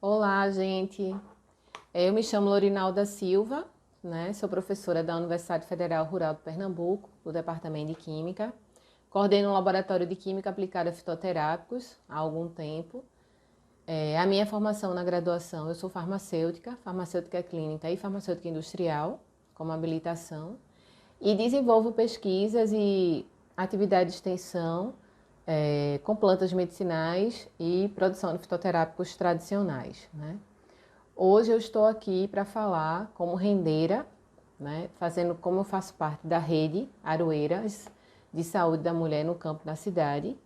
Olá, gente. Eu me chamo Lorinalda Silva, né? Sou professora da Universidade Federal Rural de Pernambuco, do Departamento de Química. Coordeno um laboratório de Química aplicada a fitoterápicos há algum tempo. A minha formação na graduação, eu sou farmacêutica clínica e farmacêutica industrial, como habilitação, e desenvolvo pesquisas e atividade de extensão com plantas medicinais e produção de fitoterápicos tradicionais, né? Hoje eu estou aqui para falar como rendeira, né, fazendo como eu faço parte da rede Aroeiras de Saúde da Mulher no Campo da Cidade.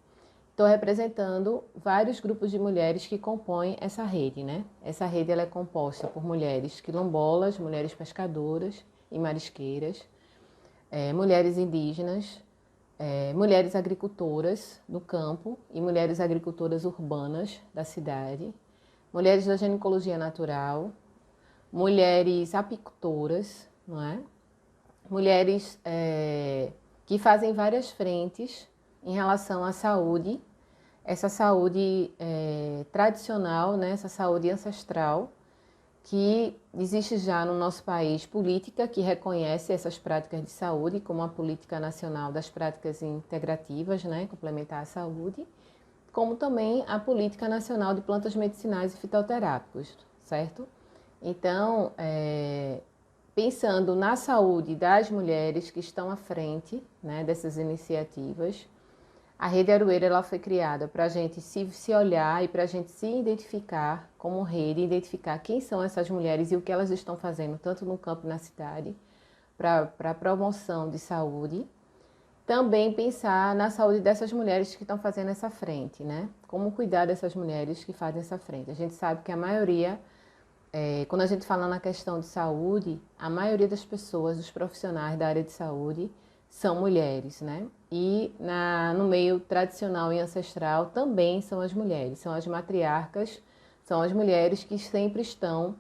Estou representando vários grupos de mulheres que compõem essa rede, né? Essa rede ela é composta por mulheres quilombolas, mulheres pescadoras e marisqueiras, mulheres indígenas, mulheres agricultoras do campo e mulheres agricultoras urbanas da cidade, mulheres da ginecologia natural, mulheres apicultoras, não é? Mulheres que fazem várias frentes em relação à saúde, essa saúde tradicional, né? Essa saúde ancestral, que existe já no nosso país política que reconhece essas práticas de saúde como a Política Nacional das Práticas Integrativas, né? Complementar à saúde, como também a Política Nacional de Plantas Medicinais e Fitoterápicos, certo? Então, pensando na saúde das mulheres que estão à frente, né, dessas iniciativas, a Rede Aroeira ela foi criada para a gente se olhar e para a gente se identificar como rede, identificar quem são essas mulheres e o que elas estão fazendo, tanto no campo e na cidade, para a promoção de saúde. Também pensar na saúde dessas mulheres que estão fazendo essa frente, né? Como cuidar dessas mulheres que fazem essa frente. A gente sabe que a maioria, quando a gente fala na questão de saúde, a maioria das pessoas, dos profissionais da área de saúde, são mulheres, né? E no meio tradicional e ancestral também são as mulheres, são as matriarcas, são as mulheres que sempre estão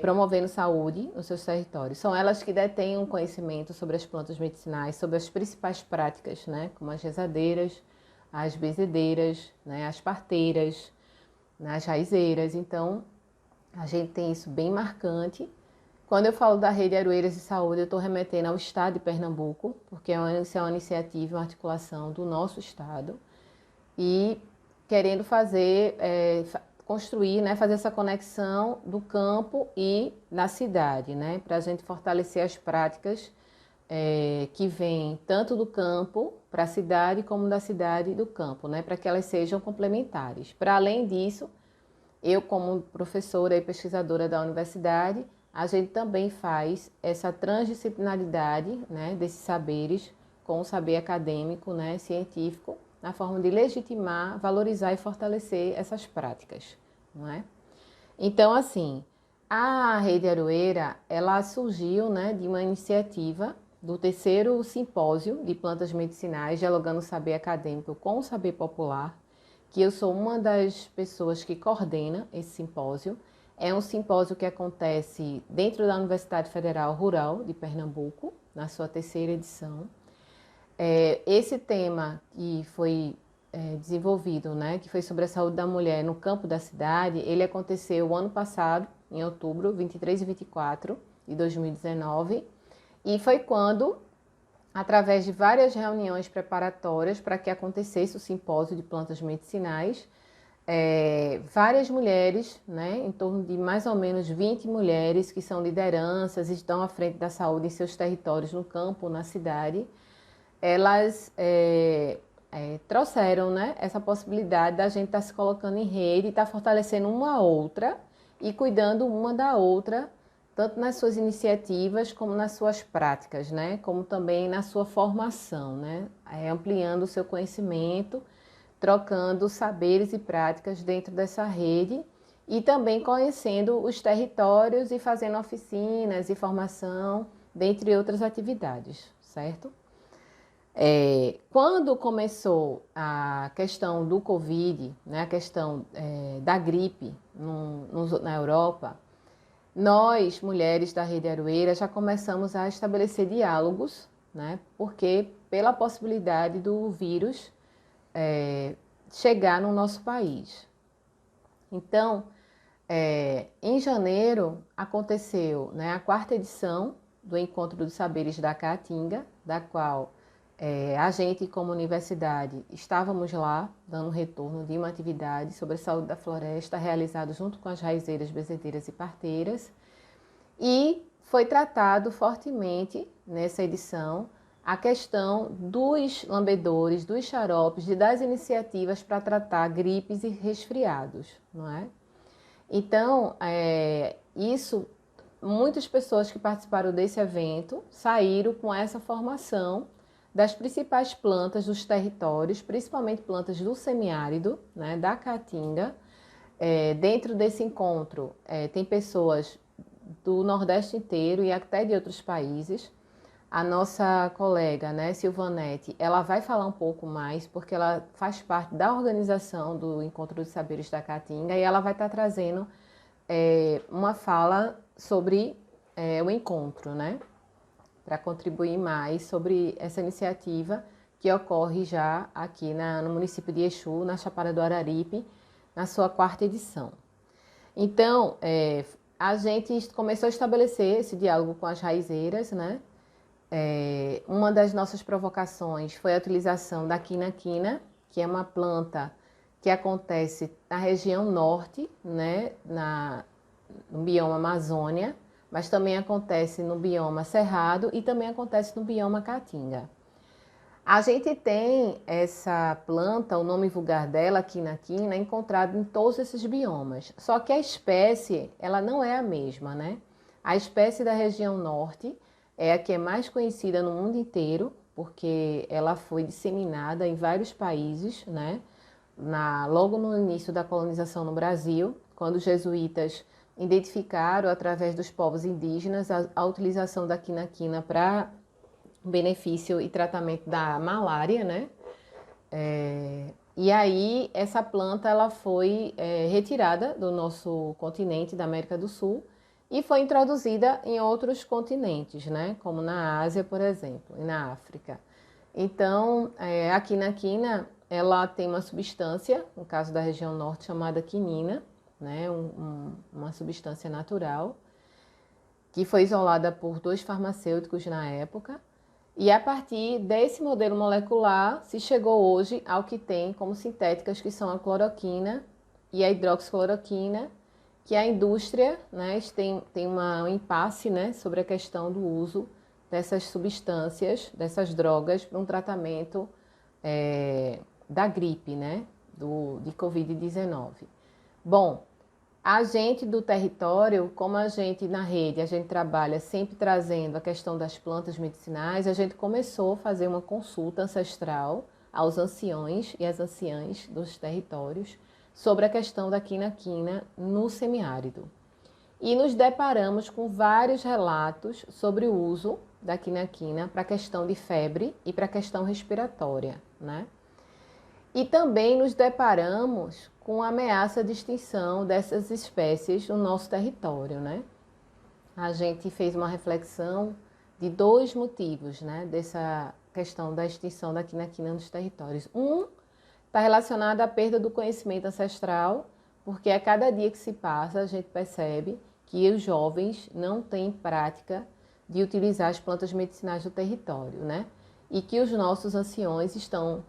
promovendo saúde nos seus territórios. São elas que detêm um conhecimento sobre as plantas medicinais, sobre as principais práticas, né? Como as rezadeiras, as benzedeiras, né? As parteiras, né? As raizeiras. Então, a gente tem isso bem marcante. Quando eu falo da Rede Aroeiras de Saúde, eu estou remetendo ao estado de Pernambuco, porque essa é uma iniciativa, uma articulação do nosso estado, e querendo construir, né, fazer essa conexão do campo e da cidade, né, para a gente fortalecer as práticas que vêm tanto do campo para a cidade como da cidade do campo, né, para que elas sejam complementares. Para além disso, eu, como professora e pesquisadora da universidade, a gente também faz essa transdisciplinaridade, né, desses saberes com o saber acadêmico, né, científico, na forma de legitimar, valorizar e fortalecer essas práticas, não é? Então, assim, a Rede Aroeira, ela surgiu, né, de uma iniciativa do terceiro simpósio de plantas medicinais, dialogando o saber acadêmico com o saber popular, que eu sou uma das pessoas que coordena esse simpósio. É um simpósio que acontece dentro da Universidade Federal Rural de Pernambuco, na sua terceira edição. Esse tema que foi desenvolvido, né, que foi sobre a saúde da mulher no campo da cidade, ele aconteceu o ano passado, em outubro, 23 e 24 de 2019, e foi quando, através de várias reuniões preparatórias para que acontecesse o simpósio de plantas medicinais, várias mulheres, né, em torno de mais ou menos 20 mulheres que são lideranças e estão à frente da saúde em seus territórios, no campo, na cidade, elas trouxeram, né, essa possibilidade da gente estar se colocando em rede, estar fortalecendo uma a outra e cuidando uma da outra, tanto nas suas iniciativas como nas suas práticas, né, como também na sua formação, né, ampliando o seu conhecimento, trocando saberes e práticas dentro dessa rede e também conhecendo os territórios e fazendo oficinas e formação, dentre outras atividades, certo? Quando começou a questão do Covid, né, a questão da gripe na Europa, nós, mulheres da Rede Aroeira, já começamos a estabelecer diálogos, né, porque pela possibilidade do vírus chegar no nosso país. Então, Em janeiro aconteceu, né, a quarta edição do Encontro dos Saberes da Caatinga, da qual a gente, como universidade, estávamos lá dando retorno de uma atividade sobre a saúde da floresta, realizada junto com as raizeiras, bezedeiras e parteiras. E foi tratado fortemente nessa edição a questão dos lambedores, dos xaropes e das iniciativas para tratar gripes e resfriados, não é? Então, muitas pessoas que participaram desse evento saíram com essa formação das principais plantas dos territórios, principalmente plantas do semiárido, né, da Caatinga. Dentro desse encontro, tem pessoas do Nordeste inteiro e até de outros países. A nossa colega, né, Silvanete, ela vai falar um pouco mais, porque ela faz parte da organização do Encontro dos Saberes da Caatinga e ela vai estar trazendo uma fala sobre o encontro, né, para contribuir mais sobre essa iniciativa que ocorre já aqui no município de Exu, na Chapada do Araripe, na sua quarta edição. Então, a gente começou a estabelecer esse diálogo com as raizeiras, né? Uma das nossas provocações foi a utilização da quina-quina, que é uma planta que acontece na região norte, né? No bioma Amazônia, mas também acontece no bioma Cerrado e também acontece no bioma Caatinga. A gente tem essa planta, o nome vulgar dela, quina-quina, encontrado em todos esses biomas. Só que a espécie, ela não é a mesma, né? A espécie da região norte é a que é mais conhecida no mundo inteiro, porque ela foi disseminada em vários países, né? Logo no início da colonização no Brasil, quando os jesuítas identificaram, através dos povos indígenas, a utilização da quina-quina para benefício e tratamento da malária, né? E aí essa planta ela foi retirada do nosso continente, da América do Sul, e foi introduzida em outros continentes, né? Como na Ásia, por exemplo, e na África. Então, a quina-quina, ela tem uma substância, no caso da região norte, chamada quinina, né? Uma substância natural, que foi isolada por 2 farmacêuticos na época. E a partir desse modelo molecular, se chegou hoje ao que tem como sintéticas, que são a cloroquina e a hidroxicloroquina, que a indústria, né, tem um impasse, né, sobre a questão do uso dessas substâncias, dessas drogas, para um tratamento da gripe, né, de Covid-19. Bom, a gente do território, como a gente na rede, a gente trabalha sempre trazendo a questão das plantas medicinais, a gente começou a fazer uma consulta ancestral aos anciões e às anciãs dos territórios sobre a questão da quina-quina no semiárido. E nos deparamos com vários relatos sobre o uso da quina-quina para a questão de febre e para a questão respiratória, né? E também nos deparamos com a ameaça de extinção dessas espécies no nosso território, né? A gente fez uma reflexão de 2 motivos, né, dessa questão da extinção da quina-quina nos territórios. Um está relacionado à perda do conhecimento ancestral, porque a cada dia que se passa a gente percebe que os jovens não têm prática de utilizar as plantas medicinais do território, né? E que os nossos anciões estão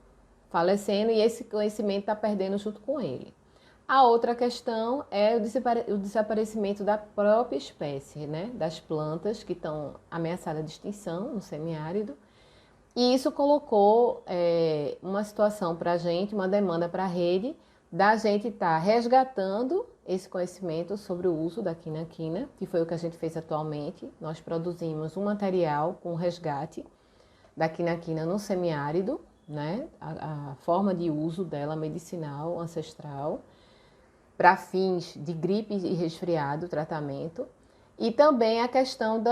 falecendo e esse conhecimento está perdendo junto com ele. A outra questão é o desaparecimento da própria espécie, né? Das plantas que estão ameaçadas de extinção no semiárido. E isso colocou uma situação para a gente, uma demanda para a rede, da gente estar resgatando esse conhecimento sobre o uso da quina-quina, que foi o que a gente fez atualmente. Nós produzimos um material com resgate da quina-quina no semiárido, né? A forma de uso dela medicinal, ancestral, para fins de gripe e resfriado, tratamento. E também a questão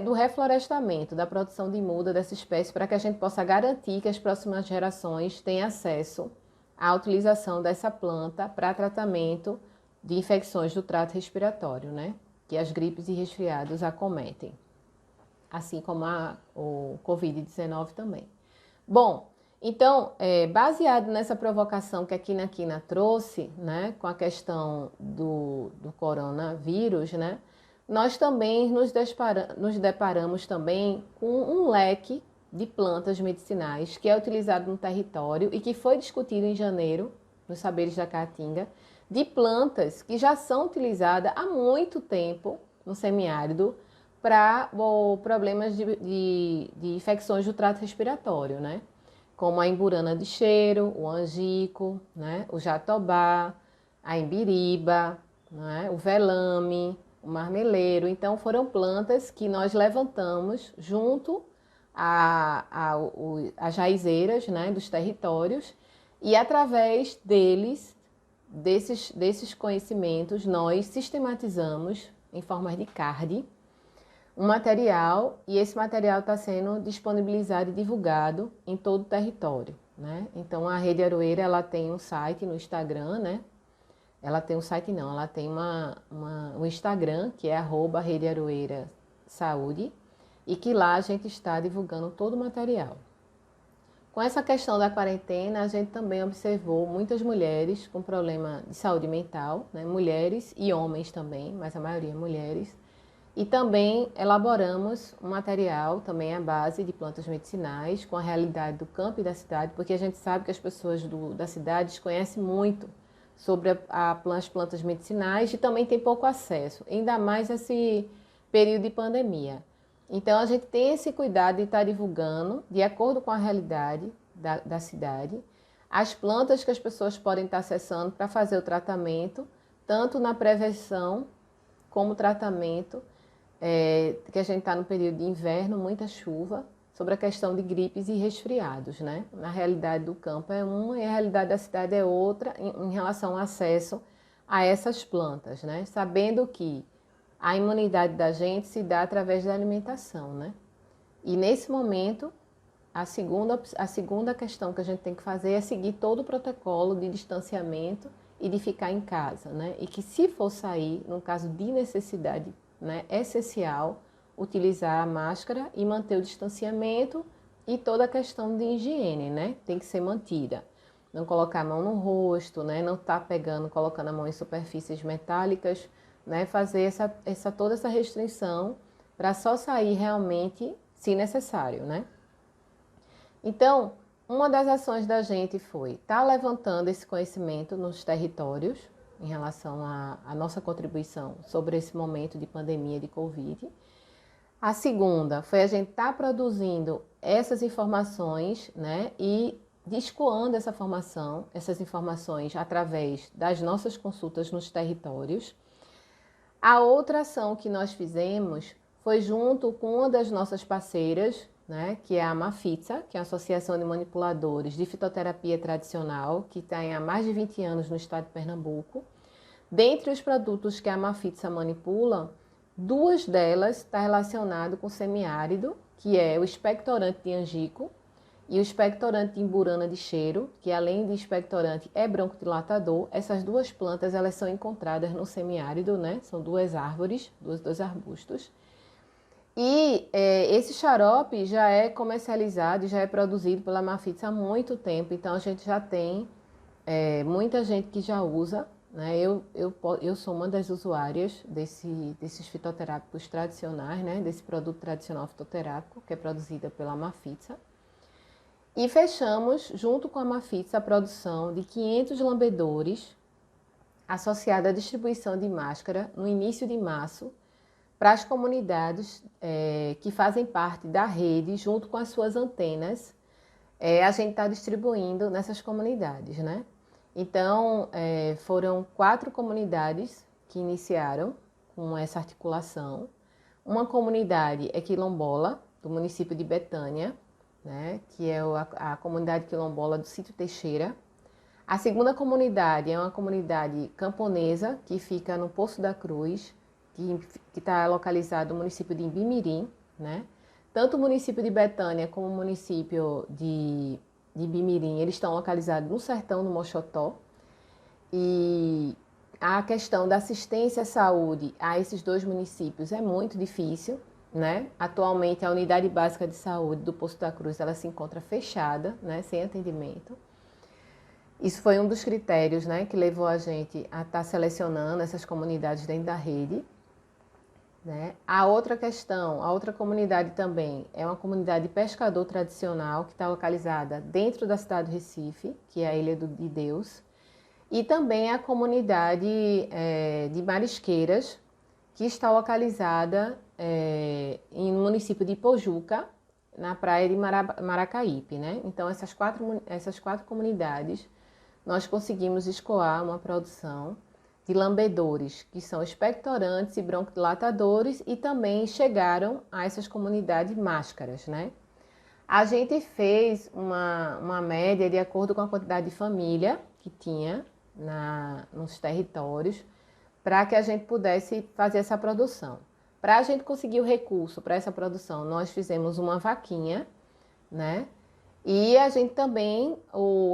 do reflorestamento, da produção de muda dessa espécie, para que a gente possa garantir que as próximas gerações tenham acesso à utilização dessa planta para tratamento de infecções do trato respiratório, né? Que as gripes e resfriados acometem, assim como o Covid-19 também. Bom, Então, baseado nessa provocação que a Quina trouxe, né, com a questão do coronavírus, né, nós também nos deparamos também com um leque de plantas medicinais que é utilizado no território e que foi discutido em janeiro, nos Saberes da Caatinga, de plantas que já são utilizadas há muito tempo no semiárido para problemas de infecções do trato respiratório, né? Como a emburana de cheiro, o angico, né? O jatobá, a embiriba, né? O velame, o marmeleiro. Então, foram plantas que nós levantamos junto às raizeiras, né? Dos territórios e através desses conhecimentos, nós sistematizamos em forma de card um material e esse material está sendo disponibilizado e divulgado em todo o território, né? Então a Rede Aroeira ela tem um site no Instagram, né? Ela tem um site não, ela tem um Instagram que é @Rede Aroeira Saúde e que lá a gente está divulgando todo o material. Com essa questão da quarentena, a gente também observou muitas mulheres com problema de saúde mental, né? Mulheres e homens também, mas a maioria mulheres. E também elaboramos um material também à base de plantas medicinais com a realidade do campo e da cidade, porque a gente sabe que as pessoas da cidade desconhecem muito sobre as plantas medicinais e também tem pouco acesso, ainda mais nesse período de pandemia. Então a gente tem esse cuidado de estar divulgando, de acordo com a realidade da cidade, as plantas que as pessoas podem estar acessando para fazer o tratamento, tanto na prevenção como tratamento, que a gente está no período de inverno, muita chuva, sobre a questão de gripes e resfriados, né? Na realidade do campo é uma e a realidade da cidade é outra em relação ao acesso a essas plantas, né? Sabendo que a imunidade da gente se dá através da alimentação, né? E nesse momento, a segunda questão que a gente tem que fazer é seguir todo o protocolo de distanciamento e de ficar em casa, né? E que se for sair, no caso de necessidade, né, é essencial utilizar a máscara e manter o distanciamento e toda a questão de higiene, né? Tem que ser mantida. Não colocar a mão no rosto, né? Não estar colocando a mão em superfícies metálicas, né? Fazer toda essa restrição para só sair realmente se necessário, né? Então, uma das ações da gente foi estar levantando esse conhecimento nos territórios em relação à nossa contribuição sobre esse momento de pandemia de Covid. A segunda foi a gente estar produzindo essas informações, né, e escoando essas informações através das nossas consultas nos territórios. A outra ação que nós fizemos foi junto com uma das nossas parceiras, né, que é a Mafitsa, que é a Associação de Manipuladores de Fitoterapia Tradicional, que tem há mais de 20 anos no estado de Pernambuco. Dentre os produtos que a Mafitsa manipula, duas delas estão relacionadas com o semiárido, que é o expectorante de angico e o expectorante de emburana de cheiro, que além de expectorante é broncodilatador. Essas duas plantas elas são encontradas no semiárido, né? São duas árvores, dois arbustos. E esse xarope já é comercializado e já é produzido pela Mafitsa há muito tempo, então a gente já tem muita gente que já usa, né? Eu sou uma das usuárias desses fitoterápicos tradicionais, né? Desse produto tradicional fitoterápico que é produzida pela Mafitsa. E fechamos, junto com a Mafitsa, a produção de 500 lambedores associada à distribuição de máscara no início de março, para as comunidades que fazem parte da rede, junto com as suas antenas, a gente está distribuindo nessas comunidades, né? Então, foram 4 comunidades que iniciaram com essa articulação. Uma comunidade é quilombola, do município de Betânia, né? Que é a comunidade quilombola do Sítio Teixeira. A segunda comunidade é uma comunidade camponesa, que fica no Poço da Cruz, que está localizado no município de Ibimirim, né? Tanto o município de Betânia como o município de Ibimirim, eles estão localizados no sertão do Moxotó. E a questão da assistência à saúde a esses dois municípios é muito difícil, né? Atualmente, a unidade básica de saúde do Poço da Cruz, ela se encontra fechada, né? Sem atendimento. Isso foi um dos critérios, né, que levou a gente a estar selecionando essas comunidades dentro da rede, né? A outra questão, a outra comunidade também é uma comunidade pescador tradicional que está localizada dentro da cidade do Recife, que é a Ilha de Deus, e também a comunidade de Marisqueiras, que está localizada no município de Pojuca, na praia de Maracaípe, né? Então, essas quatro comunidades, nós conseguimos escoar uma produção de lambedores, que são expectorantes e broncodilatadores, e também chegaram a essas comunidades máscaras, né? A gente fez uma média de acordo com a quantidade de família que tinha nos territórios, para que a gente pudesse fazer essa produção. Para a gente conseguir o recurso para essa produção, nós fizemos uma vaquinha, né? E a gente também,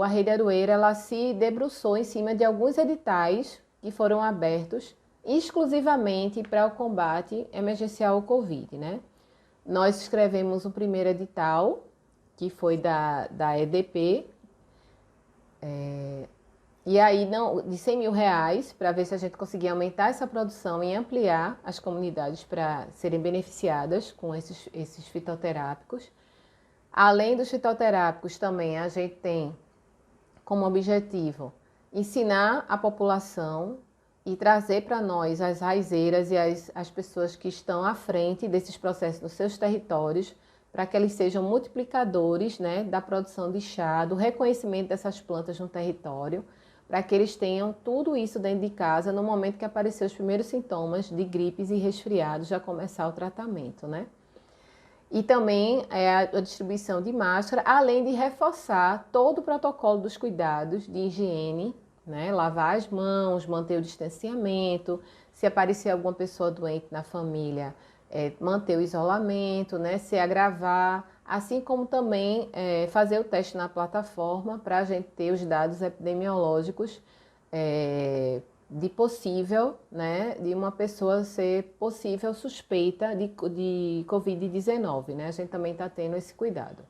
a Rede Aroeira, ela se debruçou em cima de alguns editais que foram abertos exclusivamente para o combate emergencial ao Covid, né? Nós escrevemos o primeiro edital, que foi da EDP, e aí de 100 mil reais, para ver se a gente conseguia aumentar essa produção e ampliar as comunidades para serem beneficiadas com esses fitoterápicos. Além dos fitoterápicos, também a gente tem como objetivo ensinar a população e trazer para nós as raizeiras e as pessoas que estão à frente desses processos nos seus territórios, para que eles sejam multiplicadores, né, da produção de chá, do reconhecimento dessas plantas no território, para que eles tenham tudo isso dentro de casa no momento que aparecer os primeiros sintomas de gripes e resfriados, já começar o tratamento, né? E também a distribuição de máscara, além de reforçar todo o protocolo dos cuidados de higiene, né? Lavar as mãos, manter o distanciamento, se aparecer alguma pessoa doente na família, manter o isolamento, né? Se agravar, assim como também fazer o teste na plataforma para a gente ter os dados epidemiológicos de possível, né, de uma pessoa ser possível suspeita de Covid-19, né? A gente também está tendo esse cuidado.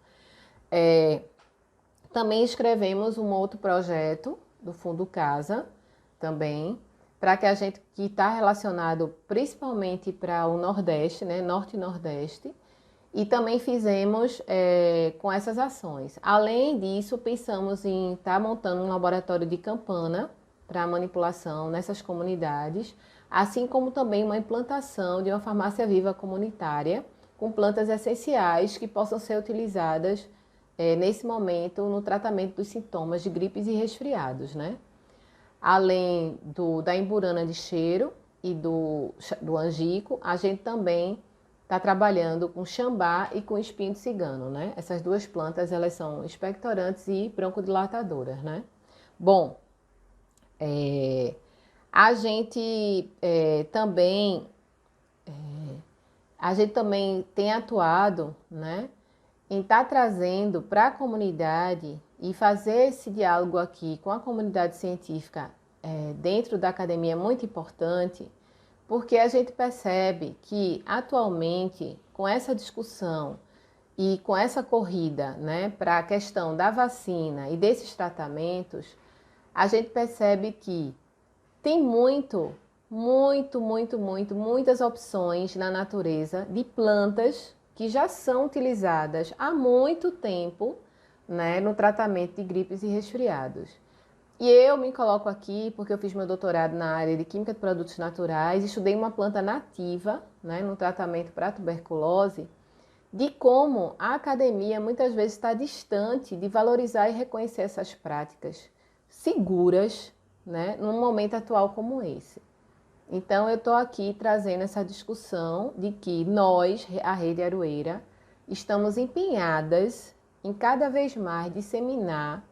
Também escrevemos um outro projeto do Fundo Casa, também, para que a gente, que está relacionado principalmente para o Nordeste, né, Norte e Nordeste, e também fizemos com essas ações. Além disso, pensamos em estar montando um laboratório de campana para manipulação nessas comunidades, assim como também uma implantação de uma farmácia viva comunitária com plantas essenciais que possam ser utilizadas nesse momento no tratamento dos sintomas de gripes e resfriados, né? Além da emburana de cheiro e do angico, a gente também está trabalhando com xambá e com espinho de cigano, né? Essas duas plantas, elas são expectorantes e broncodilatadoras, né? Bom, a gente também tem atuado, né, em estar trazendo para a comunidade e fazer esse diálogo aqui com a comunidade científica dentro da academia é muito importante, porque a gente percebe que atualmente, com essa discussão e com essa corrida, né, para a questão da vacina e desses tratamentos, a gente percebe que tem muitas opções na natureza de plantas que já são utilizadas há muito tempo, né, no tratamento de gripes e resfriados. E eu me coloco aqui porque eu fiz meu doutorado na área de Química de Produtos Naturais, estudei uma planta nativa, né, no tratamento para tuberculose, de como a academia muitas vezes está distante de valorizar e reconhecer essas práticas seguras, né, num momento atual como esse. Então, eu estou aqui trazendo essa discussão de que nós, a Rede Aroeira, estamos empenhadas em cada vez mais disseminar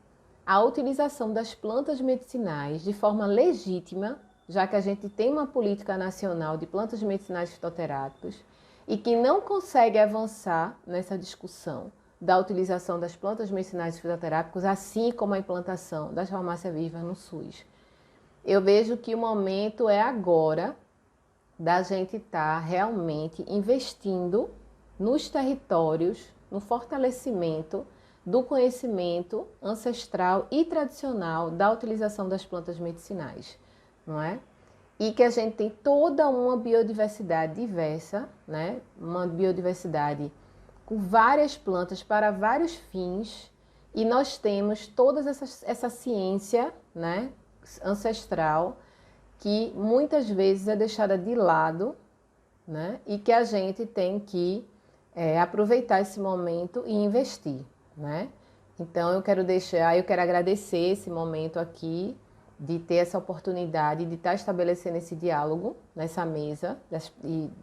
a utilização das plantas medicinais de forma legítima, já que a gente tem uma política nacional de plantas medicinais fitoterápicas e que não consegue avançar nessa discussão da utilização das plantas medicinais fitoterápicas, assim como a implantação das farmácias vivas no SUS. Eu vejo que o momento é agora da gente estar realmente investindo nos territórios, no fortalecimento do conhecimento ancestral e tradicional da utilização das plantas medicinais, não é? E que a gente tem toda uma biodiversidade diversa, né? Uma biodiversidade com várias plantas para vários fins, e nós temos toda essa ciência, né, ancestral, que muitas vezes é deixada de lado, né, e que a gente tem que aproveitar esse momento e investir, né? Então eu quero agradecer esse momento aqui, de ter essa oportunidade de estar estabelecendo esse diálogo nessa mesa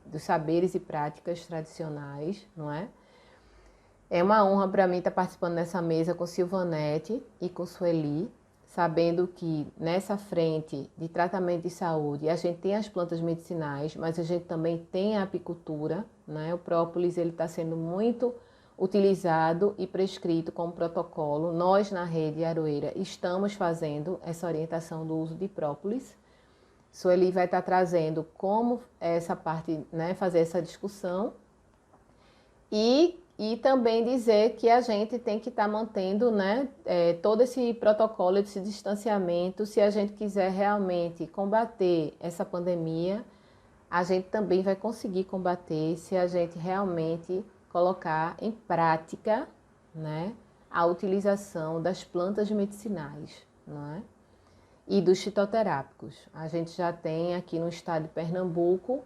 dos saberes e práticas tradicionais, não é? É uma honra para mim estar participando dessa mesa com Silvanete e com Sueli, sabendo que nessa frente de tratamento de saúde a gente tem as plantas medicinais, mas a gente também tem a apicultura, né? O própolis ele está sendo muito utilizado e prescrito como protocolo. Nós na Rede Aroeira estamos fazendo essa orientação do uso de própolis. Sueli vai estar trazendo como essa parte, né, fazer essa discussão e também dizer que a gente tem que estar mantendo, né, todo esse protocolo, esse distanciamento. Se a gente quiser realmente combater essa pandemia, a gente também vai conseguir combater se a gente realmente colocar em prática, né, a utilização das plantas medicinais, não é? E dos fitoterápicos. A gente já tem aqui no estado de Pernambuco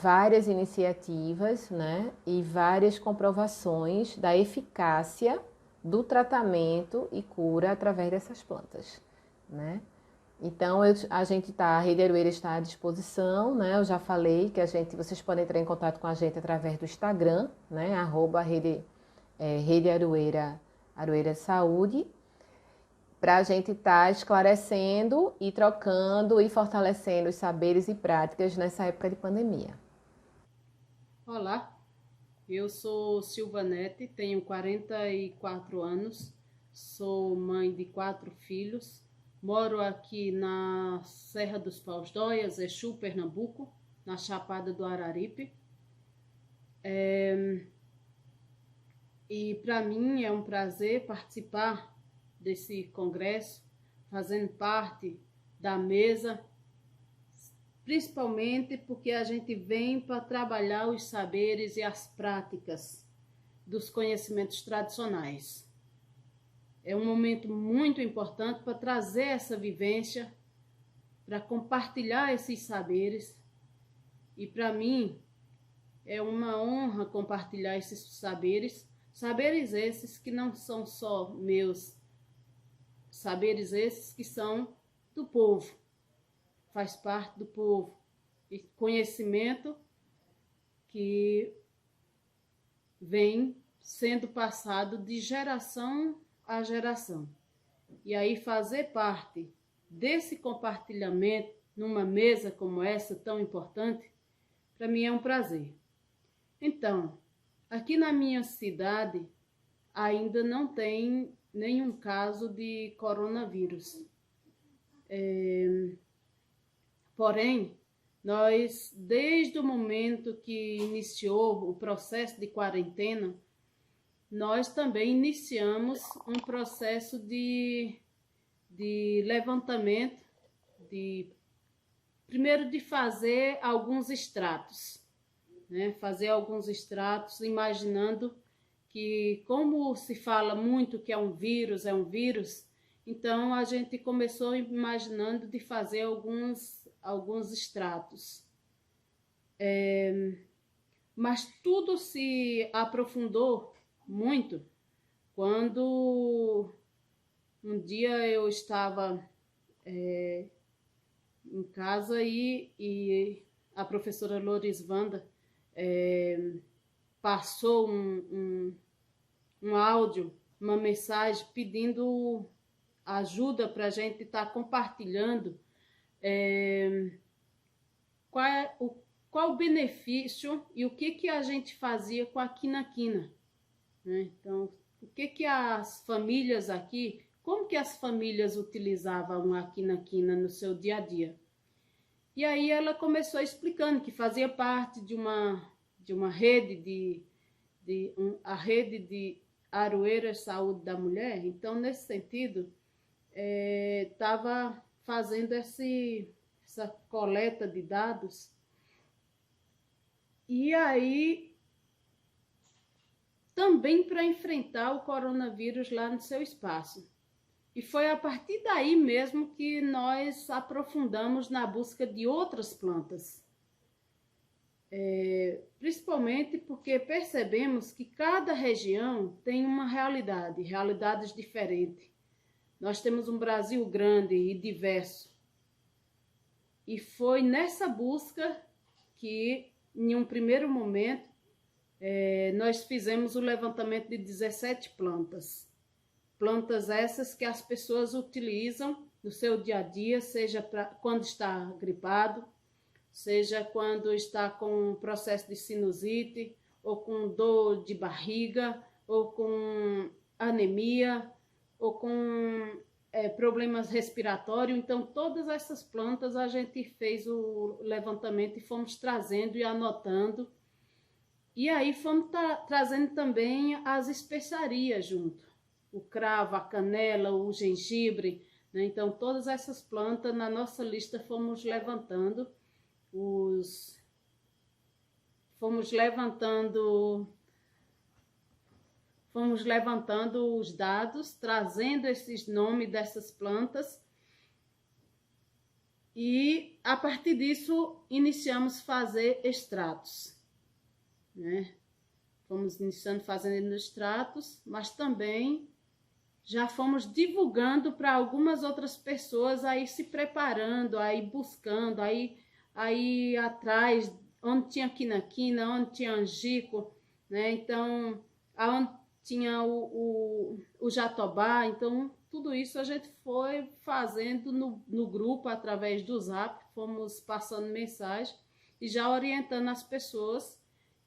várias iniciativas, né, e várias comprovações da eficácia do tratamento e cura através dessas plantas, né? Então, a Rede Aroeira está à disposição, né? Eu já falei que vocês podem entrar em contato com a gente através do Instagram, né? @Rede Aroeira Saúde, para a gente estar esclarecendo e trocando e fortalecendo os saberes e práticas nessa época de pandemia. Olá, eu sou Silvanete, tenho 44 anos, sou mãe de 4 filhos, moro aqui na Serra dos Paus-d'Oias, Exu, Pernambuco, na Chapada do Araripe. E para mim é um prazer participar desse congresso, fazendo parte da mesa, principalmente porque a gente vem para trabalhar os saberes e as práticas dos conhecimentos tradicionais. É um momento muito importante para trazer essa vivência, para compartilhar esses saberes, e para mim é uma honra compartilhar esses saberes esses que não são só meus, saberes esses que são do povo, faz parte do povo, e conhecimento que vem sendo passado de geração a geração. E aí fazer parte desse compartilhamento numa mesa como essa tão importante, para mim é um prazer. Então, aqui na minha cidade ainda não tem nenhum caso de coronavírus. Porém, nós, desde o momento que iniciou o processo de quarentena, nós também iniciamos um processo de levantamento, primeiro de fazer alguns extratos, né? Fazer alguns extratos, imaginando que, como se fala muito que é um vírus, então a gente começou imaginando de fazer alguns extratos. Mas tudo se aprofundou muito quando um dia eu estava em casa e a professora Lorisvanda passou um áudio, uma mensagem pedindo ajuda para a gente estar compartilhando qual o benefício e o que a gente fazia com a quina-quina, né? Então, o que as famílias aqui, como que as famílias utilizavam a quina-quina no seu dia a dia. E aí ela começou explicando que fazia parte de uma rede a rede de Aroeiras Saúde da Mulher. Então, nesse sentido, estava fazendo essa coleta de dados. E aí, também para enfrentar o coronavírus lá no seu espaço. E foi a partir daí mesmo que nós aprofundamos na busca de outras plantas. Principalmente porque percebemos que cada região tem uma realidades diferentes. Nós temos um Brasil grande e diverso. E foi nessa busca que, em um primeiro momento, nós fizemos o levantamento de 17 plantas. Plantas essas que as pessoas utilizam no seu dia a dia, seja quando está gripado, seja quando está com processo de sinusite, ou com dor de barriga, ou com anemia, ou com problemas respiratórios. Então, todas essas plantas a gente fez o levantamento e fomos trazendo e anotando. E aí fomos trazendo também as especiarias junto. O cravo, a canela, o gengibre, né? Então, todas essas plantas na nossa lista fomos levantando os dados, trazendo esses nomes dessas plantas, e a partir disso iniciamos a fazer extratos, né? Fomos iniciando fazendo extratos, mas também já fomos divulgando para algumas outras pessoas, aí se preparando, aí buscando, aí atrás, onde tinha quinaquina, onde tinha angico, né? Então, aonde tinha o jatobá. Então, tudo isso a gente foi fazendo no grupo, através do Zap, fomos passando mensagem e já orientando as pessoas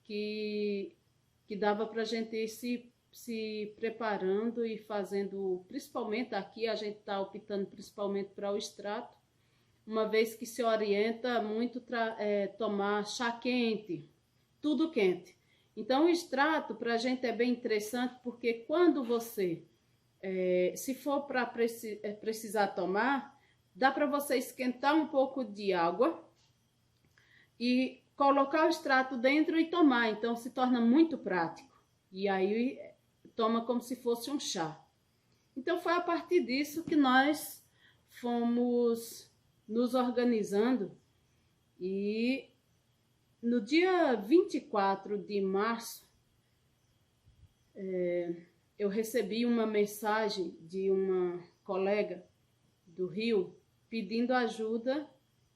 que dava para a gente ir se preparando e fazendo. Principalmente aqui a gente está optando principalmente para o extrato, uma vez que se orienta muito tomar chá quente, tudo quente. Então o extrato para a gente é bem interessante, porque quando você, se for para precisar tomar, dá para você esquentar um pouco de água e colocar o extrato dentro e tomar. Então se torna muito prático. E aí toma como se fosse um chá. Então foi a partir disso que nós fomos nos organizando, e no dia 24 de março eu recebi uma mensagem de uma colega do Rio pedindo ajuda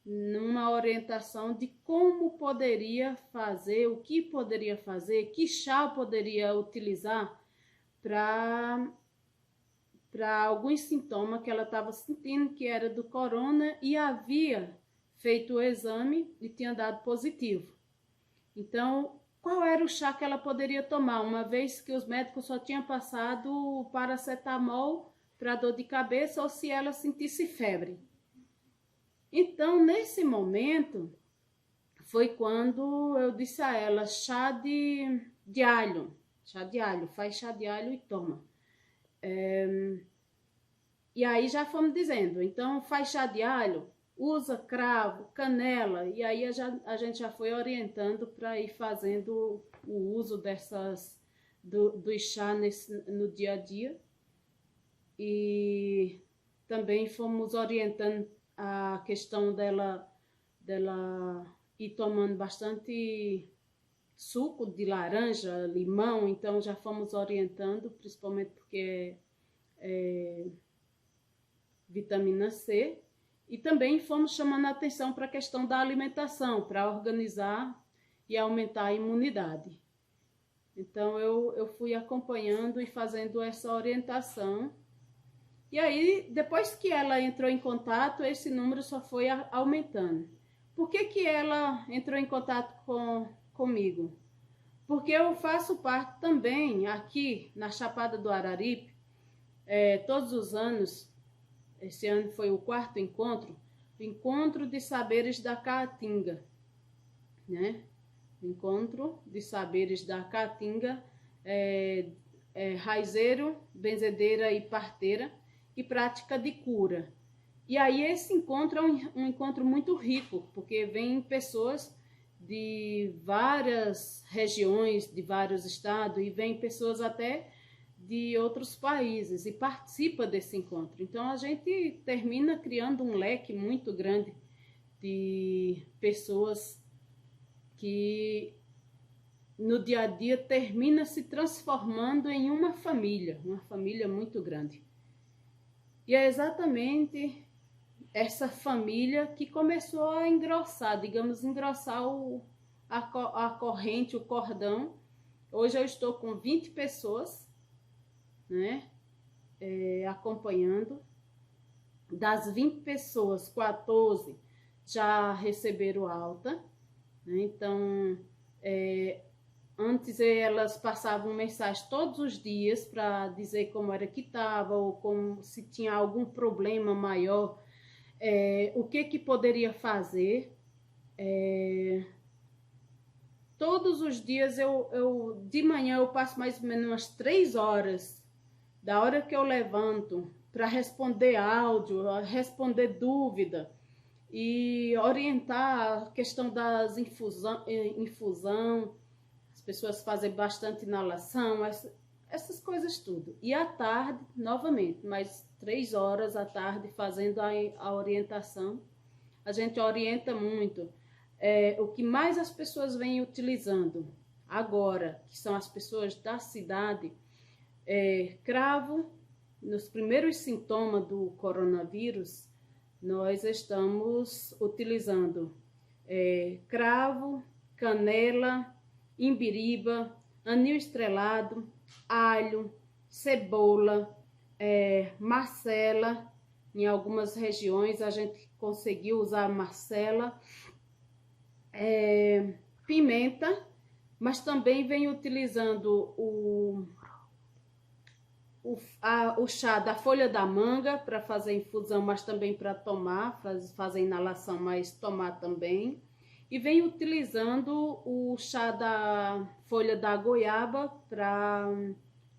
numa orientação de como poderia fazer, o que poderia fazer, que chá poderia utilizar para alguns sintomas que ela estava sentindo, que era do corona, e havia feito o exame e tinha dado positivo. Então, qual era o chá que ela poderia tomar, uma vez que os médicos só tinham passado o paracetamol para dor de cabeça, ou se ela sentisse febre. Então, nesse momento, foi quando eu disse a ela: chá de alho, faz chá de alho e toma. E aí já fomos dizendo, então faz chá de alho, usa cravo, canela, e aí a gente já foi orientando para ir fazendo o uso dos chá no dia a dia. E também fomos orientando a questão dela ir tomando bastante suco de laranja, limão. Então já fomos orientando, principalmente porque é vitamina C. E também fomos chamando a atenção para a questão da alimentação, para organizar e aumentar a imunidade. Então eu fui acompanhando e fazendo essa orientação. E aí, depois que ela entrou em contato, esse número só foi aumentando. Por que ela entrou em contato comigo? Porque eu faço parte também aqui na Chapada do Araripe, todos os anos. Esse ano foi o 4º encontro, Encontro de Saberes da Caatinga, né? Encontro de Saberes da Caatinga, raizeiro, benzedeira e parteira, e prática de cura. E aí esse encontro é um encontro muito rico, porque vem pessoas de várias regiões, de vários estados, e vem pessoas até de outros países e participa desse encontro. Então a gente termina criando um leque muito grande de pessoas que no dia a dia termina se transformando em uma família muito grande. E é exatamente essa família que começou a engrossar, digamos, a corrente, o cordão. Hoje eu estou com 20 pessoas, né, acompanhando. Das 20 pessoas, 14 já receberam alta, né? Então, antes elas passavam mensagem todos os dias para dizer como era que estava, ou como, se tinha algum problema maior, o que poderia fazer. Todos os dias, de manhã eu passo mais ou menos umas 3 horas, da hora que eu levanto, para responder áudio, responder dúvida e orientar a questão das infusão. As pessoas fazem bastante inalação, essas coisas tudo. E à tarde, novamente, mais 3 horas à tarde, fazendo a orientação. A gente orienta muito. O que mais as pessoas vêm utilizando agora, que são as pessoas da cidade, cravo. Nos primeiros sintomas do coronavírus, nós estamos utilizando cravo, canela, imbiriba, anil estrelado, alho, cebola, marcela. Em algumas regiões a gente conseguiu usar marcela, pimenta, mas também vem utilizando o chá da folha da manga para fazer infusão, mas também para tomar, fazer inalação, mas tomar também. E vem utilizando o chá da folha da goiaba para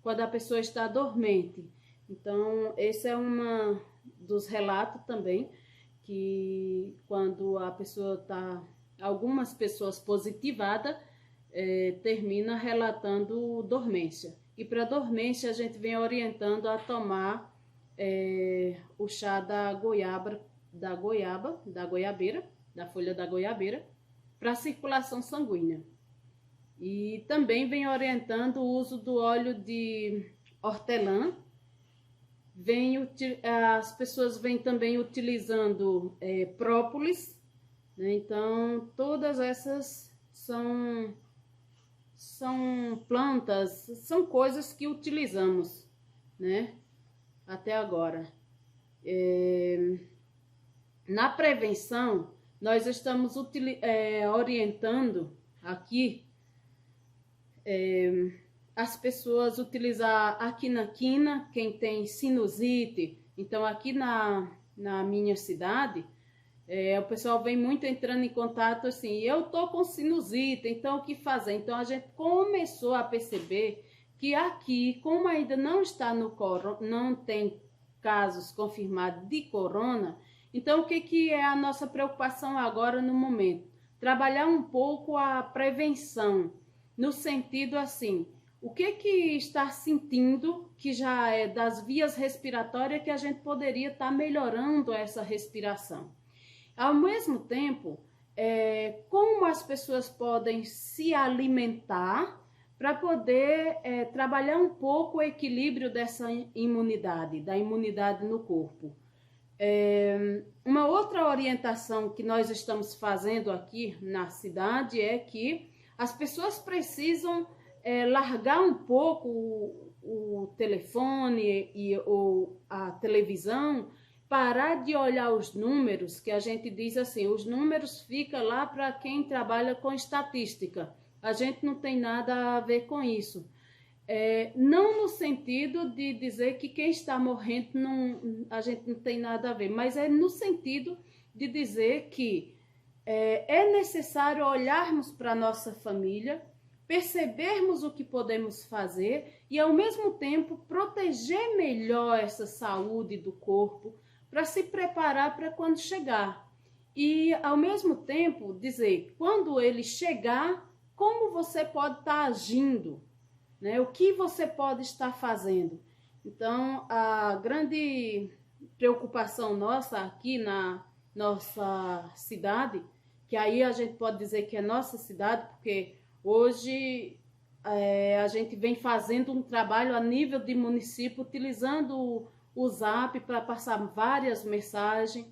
quando a pessoa está dormente. Então, esse é um dos relatos também, que quando a pessoa está, algumas pessoas positivadas, termina relatando dormência. E para dormência a gente vem orientando a tomar o chá da goiabeira, da folha da goiabeira, para circulação sanguínea. E também vem orientando o uso do óleo de hortelã. As pessoas vêm também utilizando própolis, né? Então todas essas são plantas, são coisas que utilizamos, né, até agora. Na prevenção, nós estamos orientando aqui as pessoas utilizar a quinaquina, quem tem sinusite. Então aqui na minha cidade, o pessoal vem muito entrando em contato assim, eu tô com sinusite, então o que fazer? Então a gente começou a perceber que aqui, como ainda não está não tem casos confirmados de corona, então o que é a nossa preocupação agora no momento? Trabalhar um pouco a prevenção, no sentido assim, o que está sentindo que já é das vias respiratórias que a gente poderia estar melhorando essa respiração. Ao mesmo tempo, como as pessoas podem se alimentar para poder trabalhar um pouco o equilíbrio dessa imunidade, da imunidade no corpo. Uma outra orientação que nós estamos fazendo aqui na cidade é que as pessoas precisam largar um pouco o telefone ou a televisão, parar de olhar os números, que a gente diz assim, os números ficam lá para quem trabalha com estatística. A gente não tem nada a ver com isso. Não no sentido de dizer que quem está morrendo, a gente não tem nada a ver, mas é no sentido de dizer que é necessário olharmos para a nossa família, percebermos o que podemos fazer e, ao mesmo tempo, proteger melhor essa saúde do corpo para se preparar para quando chegar. E, ao mesmo tempo, dizer, quando ele chegar, como você pode estar agindo, né? O que você pode estar fazendo. Então, a grande preocupação nossa aqui na nossa cidade, que aí a gente pode dizer que é nossa cidade, porque hoje a gente vem fazendo um trabalho a nível de município, utilizando o Zap para passar várias mensagens,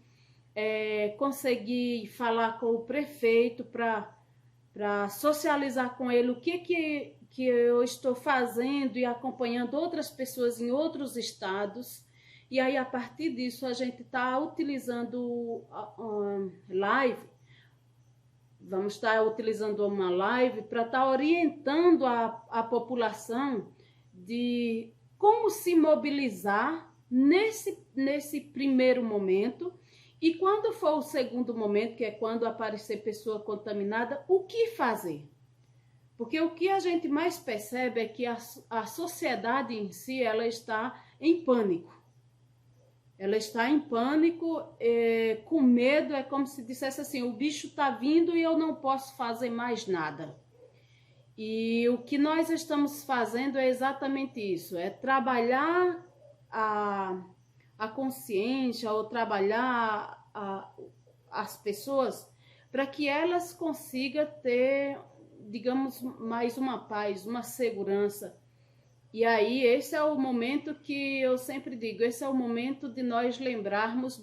conseguir falar com o prefeito para socializar com ele o que eu estou fazendo e acompanhando outras pessoas em outros estados. E aí, a partir disso, a gente está utilizando live. Vamos estar utilizando uma live para estar orientando a população de como se mobilizar nesse primeiro momento. E quando for o segundo momento, que é quando aparecer pessoa contaminada, o que fazer? Porque o que a gente mais percebe é que a sociedade em si, ela está em pânico. Ela está em pânico, com medo, é como se dissesse assim, o bicho está vindo e eu não posso fazer mais nada. E o que nós estamos fazendo é exatamente isso, é trabalhar a consciência ou trabalhar as pessoas para que elas consigam ter, digamos, mais uma paz, uma segurança. E aí, esse é o momento que eu sempre digo, esse é o momento de nós lembrarmos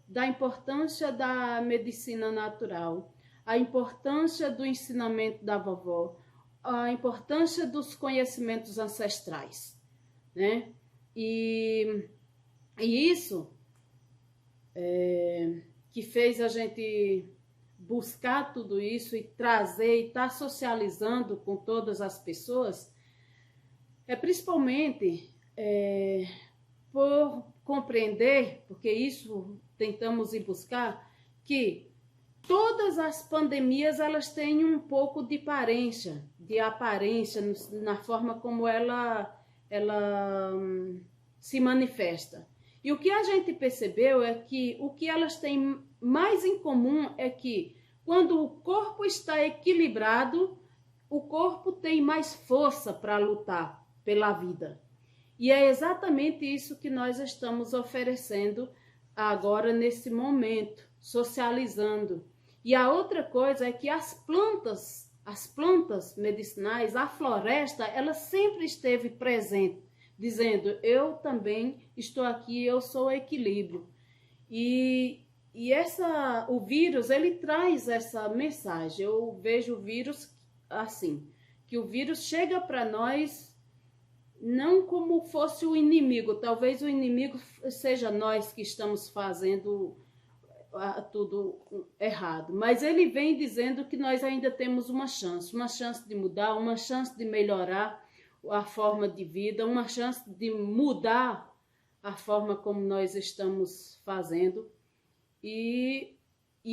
da importância da medicina natural, a importância do ensinamento da vovó, a importância dos conhecimentos ancestrais, né? E isso que fez a gente buscar tudo isso e trazer e estar socializando com todas as pessoas, principalmente por compreender, porque isso tentamos ir buscar, que todas as pandemias elas têm um pouco de aparência na forma como ela se manifesta. E o que a gente percebeu é que o que elas têm mais em comum é que quando o corpo está equilibrado, o corpo tem mais força para lutar pela vida. E é exatamente isso que nós estamos oferecendo agora nesse momento, socializando. E a outra coisa é que as plantas medicinais, a floresta, ela sempre esteve presente, dizendo, eu também estou aqui, eu sou equilíbrio. E o vírus, ele traz essa mensagem. Eu vejo o vírus assim, que o vírus chega para nós não como fosse o inimigo, talvez o inimigo seja nós que estamos fazendo tudo errado, mas ele vem dizendo que nós ainda temos uma chance de mudar, uma chance de melhorar a forma de vida, uma chance de mudar a forma como nós estamos fazendo. E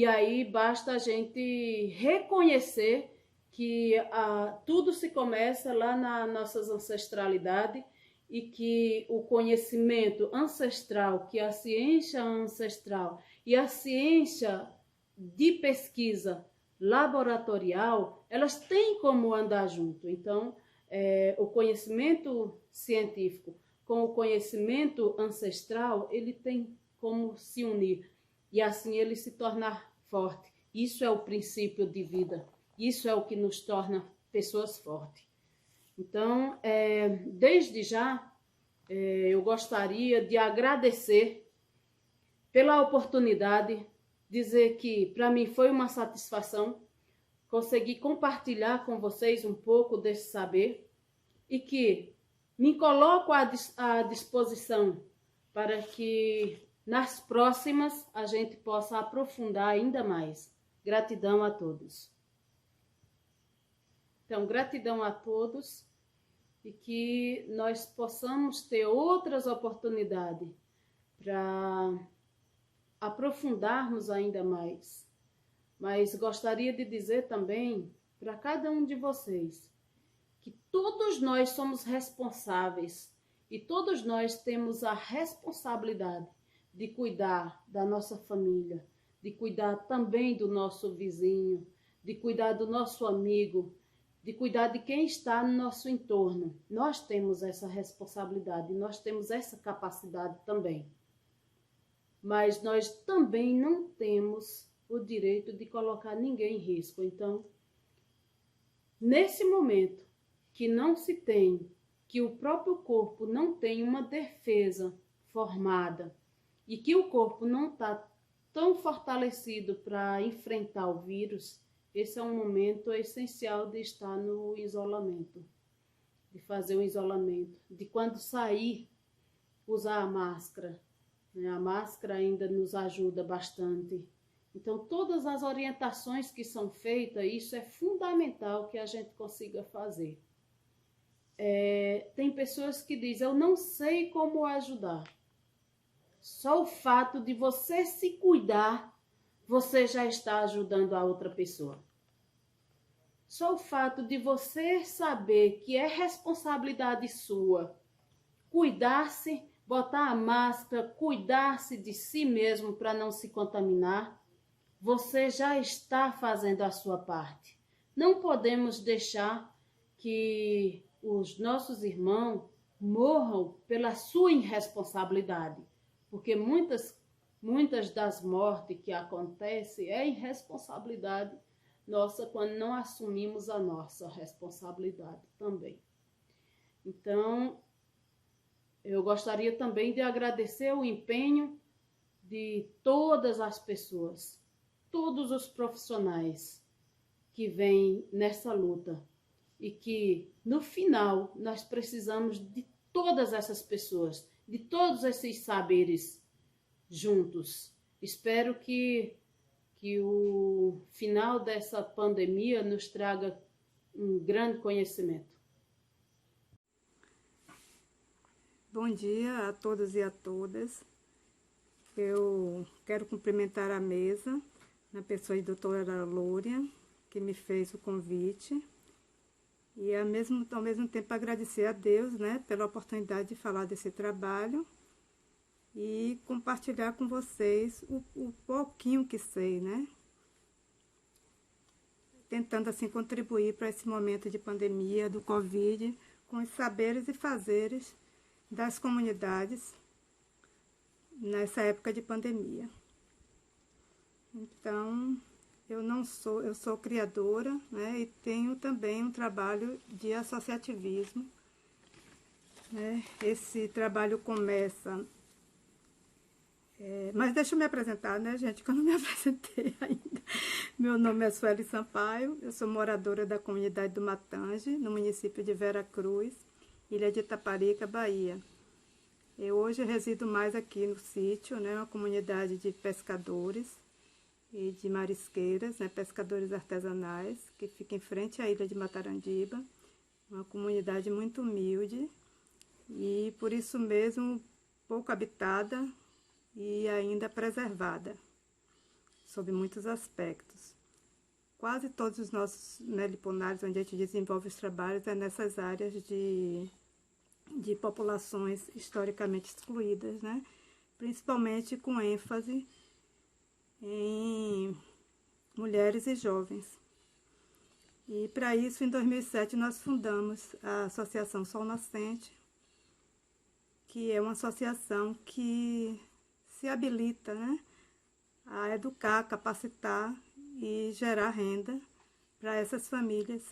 aí basta a gente reconhecer que tudo se começa lá na nossa ancestralidade e que o conhecimento ancestral, que a ciência ancestral e a ciência de pesquisa laboratorial, elas têm como andar junto. Então, o conhecimento científico com o conhecimento ancestral, ele tem como se unir e assim ele se tornar forte. Isso é o princípio de vida. Isso é o que nos torna pessoas fortes. Então, desde já, eu gostaria de agradecer pela oportunidade, dizer que para mim foi uma satisfação conseguir compartilhar com vocês um pouco desse saber e que me coloco à disposição para que nas próximas a gente possa aprofundar ainda mais. Gratidão a todos. Então, gratidão a todos e que nós possamos ter outras oportunidades para aprofundarmos ainda mais. Mas gostaria de dizer também para cada um de vocês que todos nós somos responsáveis e todos nós temos a responsabilidade de cuidar da nossa família, de cuidar também do nosso vizinho, de cuidar do nosso amigo, de cuidar de quem está no nosso entorno. Nós temos essa responsabilidade, nós temos essa capacidade também. Mas nós também não temos o direito de colocar ninguém em risco. Então, nesse momento que não se tem, que o próprio corpo não tem uma defesa formada e que o corpo não está tão fortalecido para enfrentar o vírus, esse é um momento essencial de estar no isolamento, de fazer o isolamento, de quando sair, usar a máscara. A máscara ainda nos ajuda bastante. Então, todas as orientações que são feitas, isso é fundamental que a gente consiga fazer. Tem pessoas que dizem, eu não sei como ajudar. Só o fato de você se cuidar, você já está ajudando a outra pessoa. Só o fato de você saber que é responsabilidade sua cuidar-se, botar a máscara, cuidar-se de si mesmo para não se contaminar, você já está fazendo a sua parte. Não podemos deixar que os nossos irmãos morram pela sua irresponsabilidade, porque muitas das mortes que acontecem é irresponsabilidade nossa quando não assumimos a nossa responsabilidade também. Então, eu gostaria também de agradecer o empenho de todas as pessoas, todos os profissionais que vêm nessa luta e que, no final, nós precisamos de todas essas pessoas, de todos esses saberes juntos. Espero que o final dessa pandemia nos traga um grande conhecimento. Bom dia a todos e a todas. Eu quero cumprimentar a mesa, na pessoa da doutora Lúria, que me fez o convite. E ao mesmo tempo agradecer a Deus, né, pela oportunidade de falar desse trabalho e compartilhar com vocês o pouquinho que sei, né? Tentando assim contribuir para esse momento de pandemia do Covid, com os saberes e fazeres das comunidades nessa época de pandemia. Então, eu sou criadora, né, e tenho também um trabalho de associativismo, né? Esse trabalho começa... mas deixa eu me apresentar, né, gente, que eu não me apresentei ainda. Meu nome é Sueli Sampaio, eu sou moradora da comunidade do Matange, no município de Vera Cruz, Ilha de Itaparica, Bahia. Eu hoje resido mais aqui no sítio, né, uma comunidade de pescadores e de marisqueiras, né, pescadores artesanais, que fica em frente à ilha de Matarandiba, uma comunidade muito humilde e, por isso mesmo, pouco habitada e ainda preservada, sob muitos aspectos. Quase todos os nossos meliponários, onde a gente desenvolve os trabalhos, é nessas áreas de populações historicamente excluídas, né? Principalmente com ênfase em mulheres e jovens. E para isso, em 2007, nós fundamos a Associação Sol Nascente, que é uma associação que se habilita, né, a educar, capacitar e gerar renda para essas famílias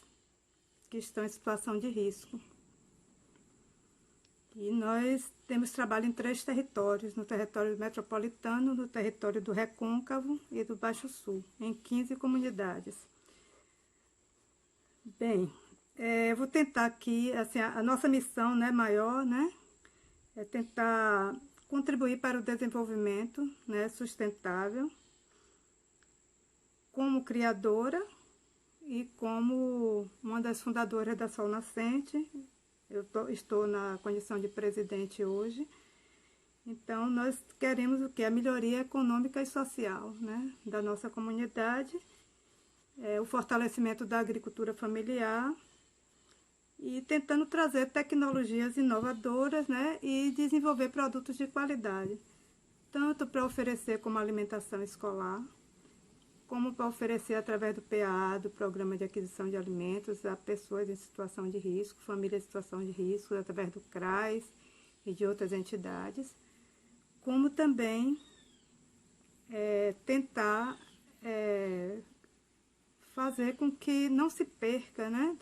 que estão em situação de risco. E nós temos trabalho em 3 territórios, no território metropolitano, no território do Recôncavo e do Baixo Sul, em 15 comunidades. Bem, eu vou tentar aqui, assim, a nossa missão, né, maior, né, é tentar contribuir para o desenvolvimento, né, sustentável, como criadora e como uma das fundadoras da Sol Nascente. Eu estou na condição de presidente hoje. Então, nós queremos o quê? A melhoria econômica e social, né, da nossa comunidade, o fortalecimento da agricultura familiar e tentando trazer tecnologias inovadoras, né, e desenvolver produtos de qualidade, tanto para oferecer como alimentação escolar, como para oferecer através do PAA, do Programa de Aquisição de Alimentos, a pessoas em situação de risco, famílias em situação de risco, através do CRAS e de outras entidades, como também tentar fazer com que não se perca, né,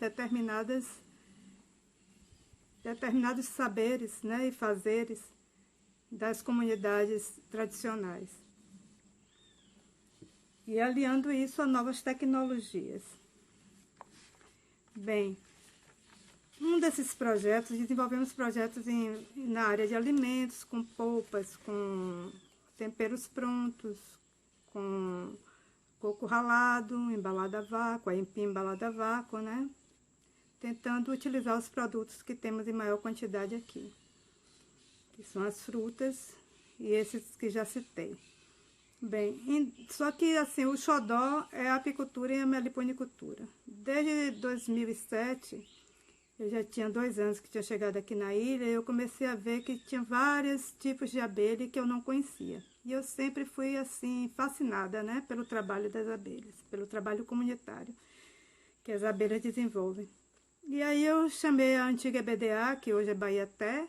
determinados saberes, né, e fazeres das comunidades tradicionais. E aliando isso a novas tecnologias. Bem, um desses projetos, desenvolvemos projetos na área de alimentos, com polpas, com temperos prontos, com coco ralado, embalado a vácuo, aipim embalado a vácuo, né? Tentando utilizar os produtos que temos em maior quantidade aqui, que são as frutas e esses que já citei. Bem, só que assim, o xodó é a apicultura e a meliponicultura. Desde 2007, eu já tinha 2 anos que tinha chegado aqui na ilha, e eu comecei a ver que tinha vários tipos de abelha que eu não conhecia. E eu sempre fui assim fascinada, né, pelo trabalho das abelhas, pelo trabalho comunitário que as abelhas desenvolvem. E aí eu chamei a antiga EBDA, que hoje é Bahia-Té,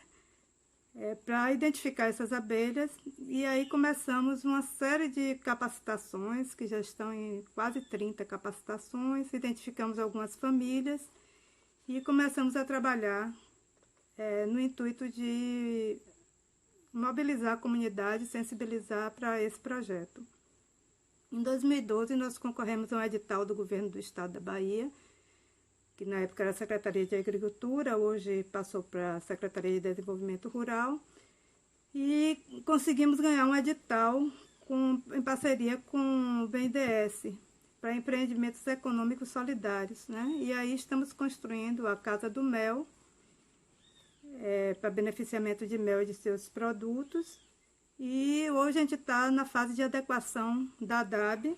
para identificar essas abelhas, e aí começamos uma série de capacitações, que já estão em quase 30 capacitações, identificamos algumas famílias e começamos a trabalhar no intuito de mobilizar a comunidade, sensibilizar para esse projeto. Em 2012, nós concorremos a um edital do governo do estado da Bahia, que na época era a Secretaria de Agricultura, hoje passou para a Secretaria de Desenvolvimento Rural, e conseguimos ganhar um edital em parceria com o BNDES, para empreendimentos econômicos solidários, né? E aí estamos construindo a Casa do Mel, para beneficiamento de mel e de seus produtos, e hoje a gente está na fase de adequação da DAB,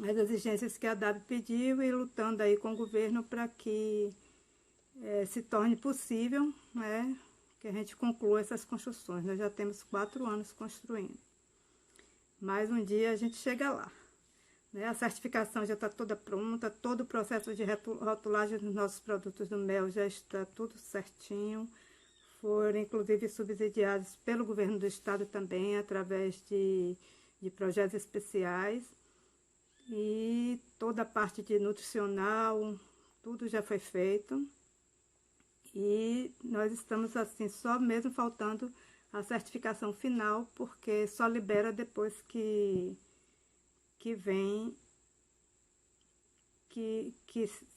as exigências que a DAB pediu, e lutando aí com o governo para que se torne possível, né, que a gente conclua essas construções. Nós já temos 4 anos construindo. Mas um dia a gente chega lá. Né? A certificação já está toda pronta, todo o processo de rotulagem dos nossos produtos do mel já está tudo certinho. Foram inclusive subsidiados pelo governo do estado também, através de projetos especiais. E toda a parte de nutricional, tudo já foi feito. E nós estamos assim, só mesmo faltando a certificação final, porque só libera depois que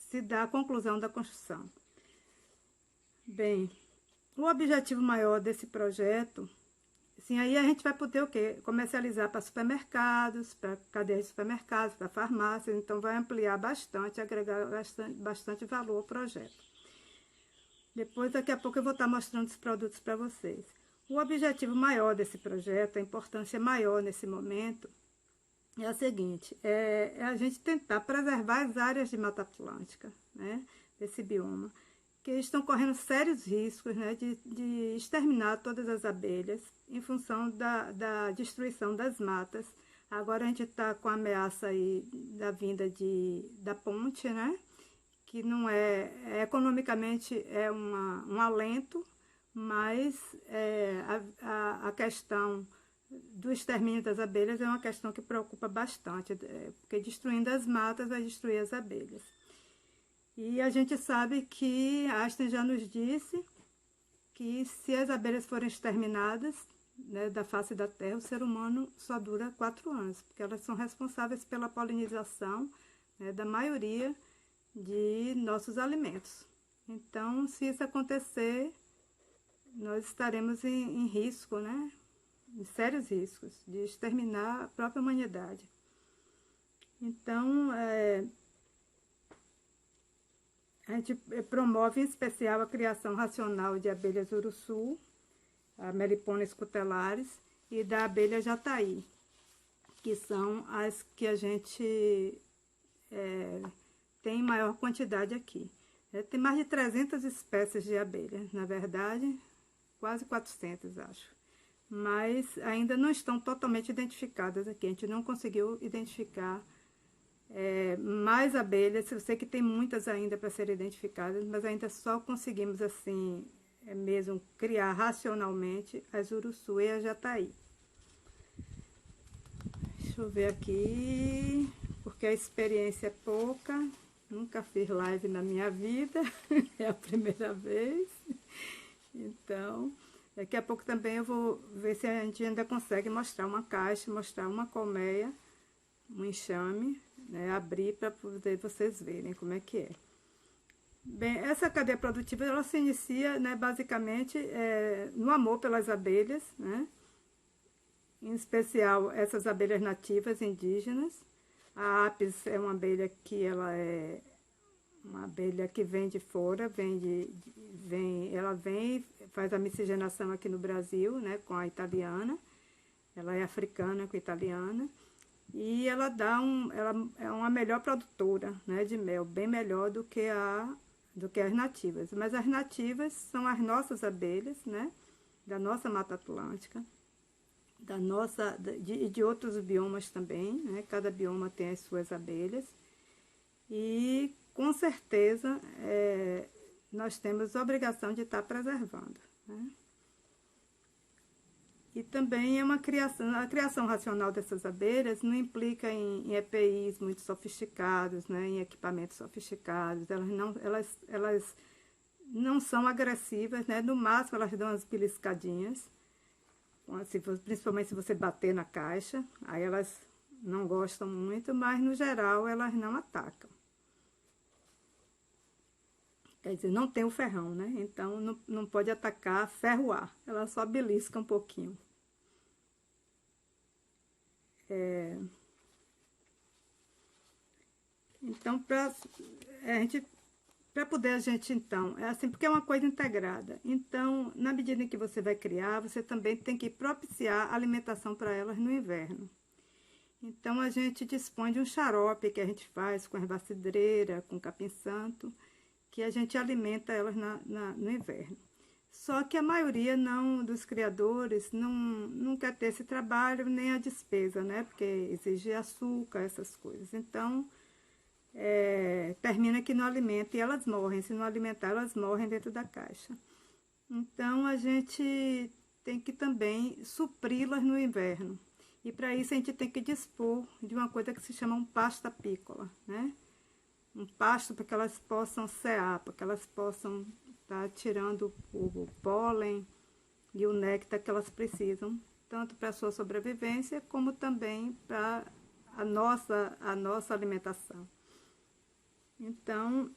se dá a conclusão da construção. Bem, o objetivo maior desse projeto, assim, aí a gente vai poder o quê? Comercializar para supermercados, para cadeias de supermercados, para farmácias, então vai ampliar bastante, agregar bastante valor ao projeto. Depois, daqui a pouco, eu vou estar mostrando os produtos para vocês. O objetivo maior desse projeto, a importância maior nesse momento, é a seguinte, é a gente tentar preservar as áreas de Mata Atlântica, né, desse bioma, que estão correndo sérios riscos, né, de exterminar todas as abelhas em função da destruição das matas. Agora a gente está com a ameaça aí da vinda da ponte, né, que não economicamente é um alento, mas a questão do extermínio das abelhas é uma questão que preocupa bastante, porque destruindo as matas vai destruir as abelhas. E a gente sabe que Einstein já nos disse que se as abelhas forem exterminadas, né, da face da Terra, o ser humano só dura 4 anos, porque elas são responsáveis pela polinização, né, da maioria de nossos alimentos. Então, se isso acontecer, nós estaremos em risco, né, em sérios riscos de exterminar a própria humanidade. Então, a gente promove em especial a criação racional de abelhas uruçu. a Melipona scutelaris, e da abelha jataí, que são as que a gente tem maior quantidade aqui. Tem mais de 300 espécies de abelhas, na verdade, quase 400, acho. Mas ainda não estão totalmente identificadas aqui, a gente não conseguiu identificar mais abelhas. Eu sei que tem muitas ainda para serem identificadas, mas ainda só conseguimos, assim, mesmo criar racionalmente as uruçu e a jataí. Deixa eu ver aqui, porque a experiência é pouca, nunca fiz live na minha vida, é a primeira vez. Então, daqui a pouco também eu vou ver se a gente ainda consegue mostrar uma caixa, mostrar uma colmeia, um enxame, né, abrir para poder vocês verem como é que é. Bem, essa cadeia produtiva, ela se inicia, né, basicamente no amor pelas abelhas, né, em especial essas abelhas nativas indígenas. A Apis é uma abelha que ela é uma abelha que vem de fora, ela vem, faz a miscigenação aqui no Brasil, né, com a italiana. Ela é africana com a italiana. E ela ela é uma melhor produtora, né, de mel, bem melhor do que as nativas. Mas as nativas são as nossas abelhas, né, da nossa Mata Atlântica, de outros biomas também, né, cada bioma tem as suas abelhas. E com certeza nós temos a obrigação de estar preservando, né? E também é a criação racional dessas abelhas não implica em EPIs muito sofisticados, né, em equipamentos sofisticados. Elas não são agressivas, né, no máximo elas dão umas beliscadinhas, principalmente se você bater na caixa, aí elas não gostam muito, mas no geral elas não atacam. Quer dizer, não tem o ferrão, né? Então não pode atacar ferro-ar, ela só belisca um pouquinho. Então, para poder a gente, então, é assim, porque é uma coisa integrada. Então, na medida em que você vai criar, você também tem que propiciar alimentação para elas no inverno. Então, a gente dispõe de um xarope que a gente faz com erva cidreira, com capim-santo, que a gente alimenta elas no inverno. Só que a maioria dos criadores não quer ter esse trabalho nem a despesa, né? Porque exige açúcar, essas coisas. Então, termina que não alimenta e elas morrem. Se não alimentar, elas morrem dentro da caixa. Então, a gente tem que também supri-las no inverno. E para isso a gente tem que dispor de uma coisa que se chama um pasto apícola, né? Um pasto para que elas possam cear, para que elas possam estar tirando o pólen e o néctar que elas precisam, tanto para a sua sobrevivência, como também para a nossa alimentação. Então,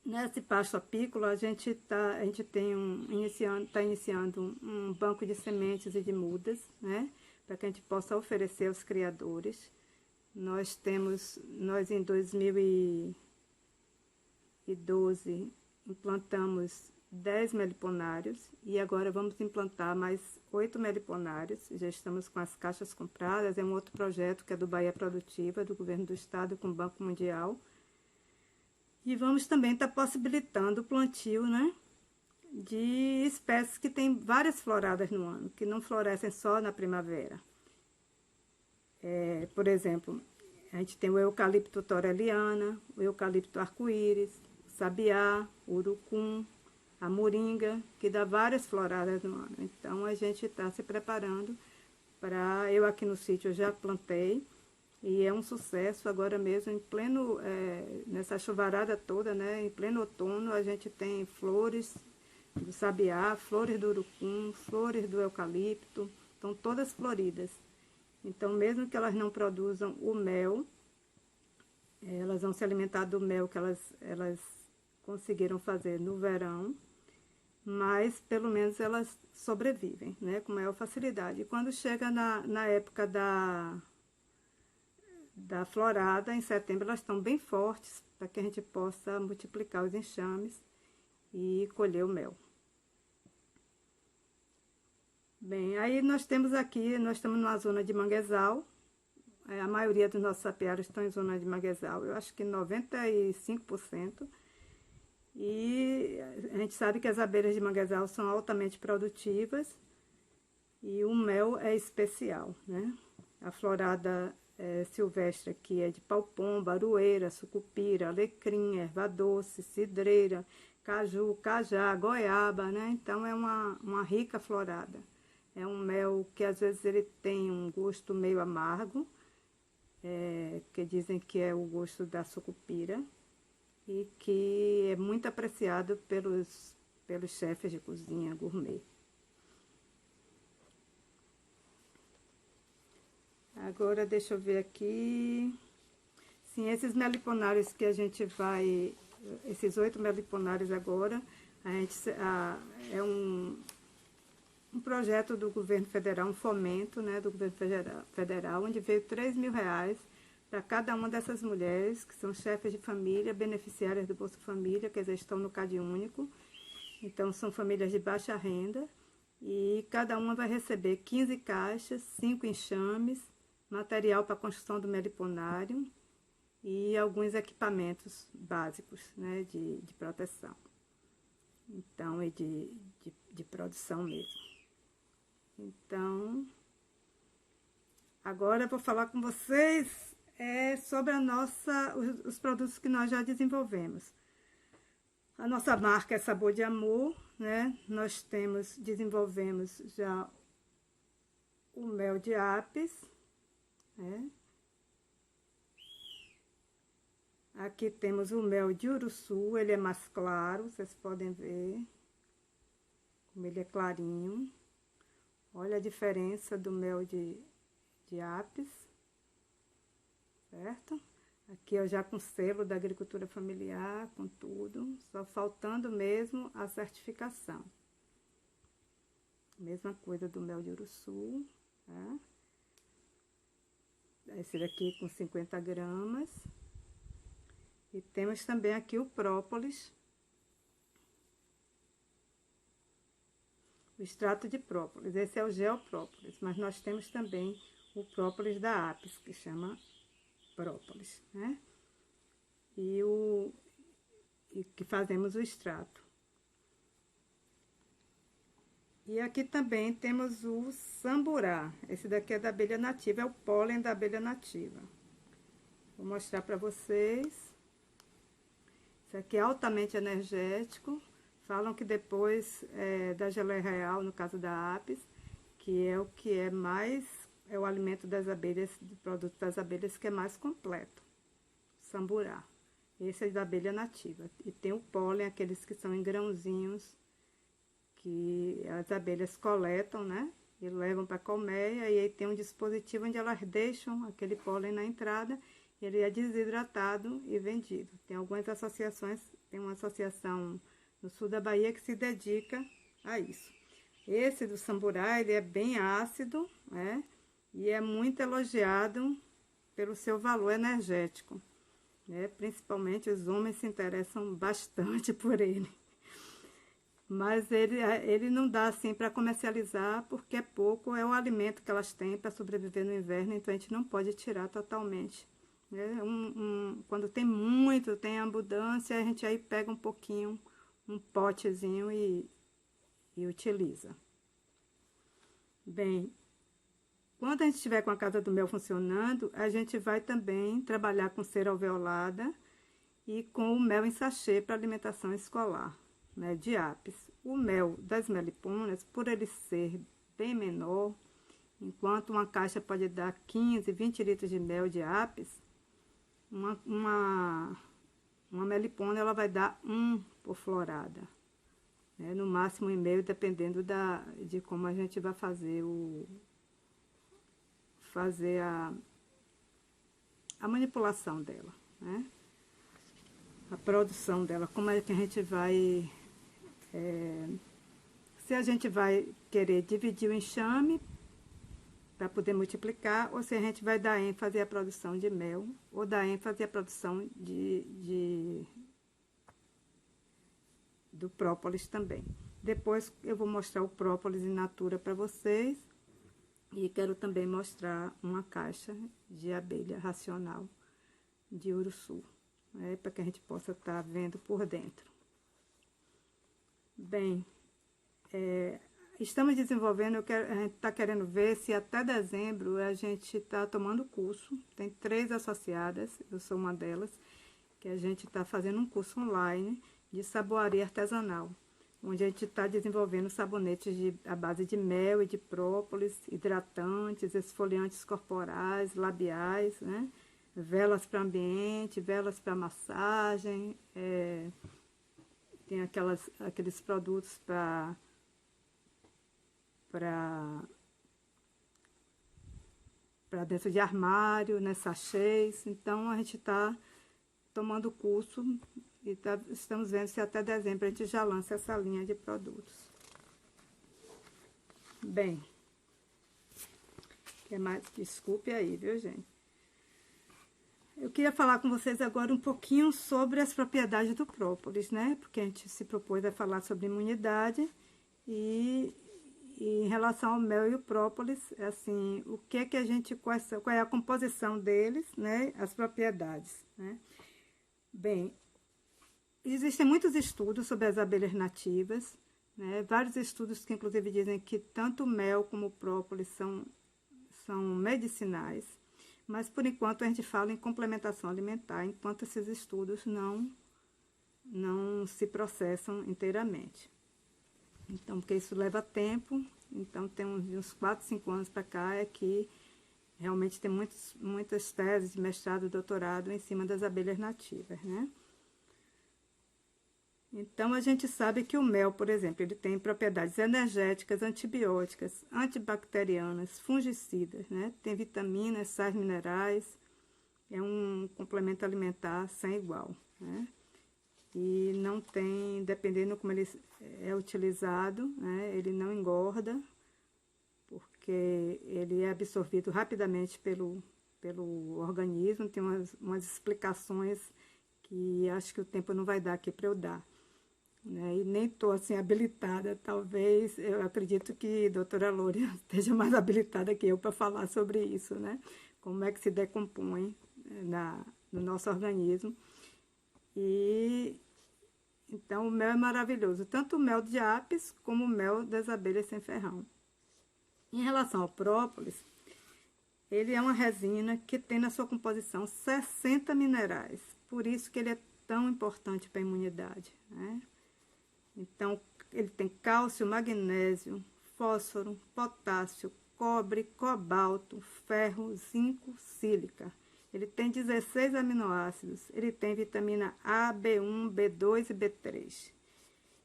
nesse pasto apícola, a gente está iniciando um banco de sementes e de mudas, né, para que a gente possa oferecer aos criadores. Nós em 2012 implantamos 10 meliponários e agora vamos implantar mais 8 meliponários. Já estamos com as caixas compradas, é um outro projeto que é do Bahia Produtiva, do Governo do Estado com o Banco Mundial. E vamos também estar possibilitando o plantio, né, de espécies que têm várias floradas no ano, que não florescem só na primavera. Por exemplo, a gente tem o eucalipto toreliana, o eucalipto arco-íris, o sabiá, o urucum, a moringa, que dá várias floradas no ano. Então, a gente está se preparando para... Eu aqui no sítio já plantei e é um sucesso. Agora mesmo, em pleno... nessa chuvarada toda, né, em pleno outono, a gente tem flores do sabiá, flores do urucum, flores do eucalipto, estão todas floridas. Então, mesmo que elas não produzam o mel, elas vão se alimentar do mel que elas conseguiram fazer no verão, mas pelo menos elas sobrevivem, né, com maior facilidade. E quando chega na época da florada, em setembro, elas estão bem fortes para que a gente possa multiplicar os enxames e colher o mel. Bem, aí nós temos aqui, nós estamos numa zona de manguezal. A maioria dos nossos apiários estão em zona de manguezal, eu acho que 95%. E a gente sabe que as abelhas de manguezal são altamente produtivas e o mel é especial, né? A florada silvestre aqui é de pau-pomba, aroeira, sucupira, alecrim, erva doce, cidreira, caju, cajá, goiaba, né? Então é uma rica florada. É um mel que às vezes ele tem um gosto meio amargo, que dizem que é o gosto da sucupira, e que é muito apreciado pelos chefes de cozinha gourmet. Agora deixa eu ver aqui. Sim, esses meliponários que a gente vai, esses 8 meliponários agora, é um projeto do governo federal, um fomento, né, do governo federal, onde veio R$ 3.000 para cada uma dessas mulheres, que são chefes de família, beneficiárias do Bolsa Família, que estão no CadÚnico. Então, são famílias de baixa renda, e cada uma vai receber 15 caixas, 5 enxames, material para a construção do meliponário e alguns equipamentos básicos, né, de proteção. Então, e de produção mesmo. Então, agora eu vou falar com vocês sobre os produtos que nós já desenvolvemos. A nossa marca é Sabor de Amor, né? Nós desenvolvemos já o mel de apis, né? Aqui temos o mel de uruçu, ele é mais claro, vocês podem ver como ele é clarinho. Olha a diferença do mel de apis, certo? Aqui eu já com selo da agricultura familiar, com tudo, só faltando mesmo a certificação. Mesma coisa do mel de uruçu, tá? Esse daqui com 50 gramas. E temos também aqui o própolis, o extrato de própolis. Esse é o gel própolis, mas nós temos também o própolis da apis, que chama própolis, né? E que fazemos o extrato. E aqui também temos o samburá. Esse daqui é da abelha nativa, é o pólen da abelha nativa. Vou mostrar para vocês. Isso aqui é altamente energético. Falam que depois da geleia real, no caso da apis, que é o que é mais, é o alimento das abelhas, do produto das abelhas que é mais completo. Samburá. Esse é da abelha nativa. E tem o pólen, aqueles que são em grãozinhos, que as abelhas coletam, né? E levam para a colmeia, e aí tem um dispositivo onde elas deixam aquele pólen na entrada, ele é desidratado e vendido. Tem algumas associações, tem uma associação no sul da Bahia que se dedica a isso. Esse do samburá, ele é bem ácido, né? E é muito elogiado pelo seu valor energético, né? Principalmente os homens se interessam bastante por ele. Mas ele não dá assim para comercializar, porque é pouco, é o alimento que elas têm para sobreviver no inverno, então a gente não pode tirar totalmente. Quando tem muito, tem abundância, a gente aí pega um pouquinho, um potezinho e utiliza. Bem, quando a gente estiver com a Casa do Mel funcionando, a gente vai também trabalhar com cera alveolada e com o mel em sachê para alimentação escolar, né, de apis. O mel das melipônias, por ele ser bem menor, enquanto uma caixa pode dar 15, 20 litros de mel de apis, uma melipônia ela vai dar 1 por florada, né? No máximo 1,5, dependendo de como a gente vai fazer a manipulação dela, né? A produção dela, como é que a gente vai... se a gente vai querer dividir o enxame para poder multiplicar, ou se a gente vai dar ênfase à produção de mel, ou dar ênfase à produção do própolis também. Depois eu vou mostrar o própolis in natura para vocês. E quero também mostrar uma caixa de abelha racional de Uruçu, né, para que a gente possa estar vendo por dentro. Bem, estamos desenvolvendo, a gente está querendo ver se até dezembro a gente está tomando curso. Tem 3 associadas, eu sou uma delas, que a gente está fazendo um curso online de saboaria artesanal, onde a gente está desenvolvendo sabonetes à base de mel e de própolis, hidratantes, esfoliantes corporais, labiais, né? Velas para ambiente, velas para massagem, tem aqueles produtos para dentro de armário, né? Sachês. Então, a gente está tomando curso e estamos vendo se até dezembro a gente já lança essa linha de produtos. Bem, que mais? Desculpe aí, viu, gente? Eu queria falar com vocês agora um pouquinho sobre as propriedades do própolis, né? Porque a gente se propôs a falar sobre imunidade e em relação ao mel e o própolis, assim, o que a gente, qual é a composição deles, né? As propriedades, né? Bem, existem muitos estudos sobre as abelhas nativas, né? Vários estudos que inclusive dizem que tanto o mel como o própolis são medicinais, mas por enquanto a gente fala em complementação alimentar, enquanto esses estudos não se processam inteiramente. Então, porque isso leva tempo, então tem uns 4, 5 anos para cá é que realmente tem muitas teses de mestrado e doutorado em cima das abelhas nativas, né? Então, a gente sabe que o mel, por exemplo, ele tem propriedades energéticas, antibióticas, antibacterianas, fungicidas, né? Tem vitaminas, sais minerais, é um complemento alimentar sem igual, né? E não tem, dependendo como ele é utilizado, né? Ele não engorda, porque ele é absorvido rapidamente pelo organismo. Tem umas explicações que acho que o tempo não vai dar aqui para eu dar, né? E nem estou assim habilitada, talvez, eu acredito que a doutora Lore esteja mais habilitada que eu para falar sobre isso, né? Como é que se decompõe no nosso organismo. E então o mel é maravilhoso, tanto o mel de apis como o mel das abelhas sem ferrão. Em relação ao própolis, ele é uma resina que tem na sua composição 60 minerais, por isso que ele é tão importante para a imunidade, né? Então, ele tem cálcio, magnésio, fósforo, potássio, cobre, cobalto, ferro, zinco, sílica. Ele tem 16 aminoácidos, ele tem vitamina A, B1, B2 e B3.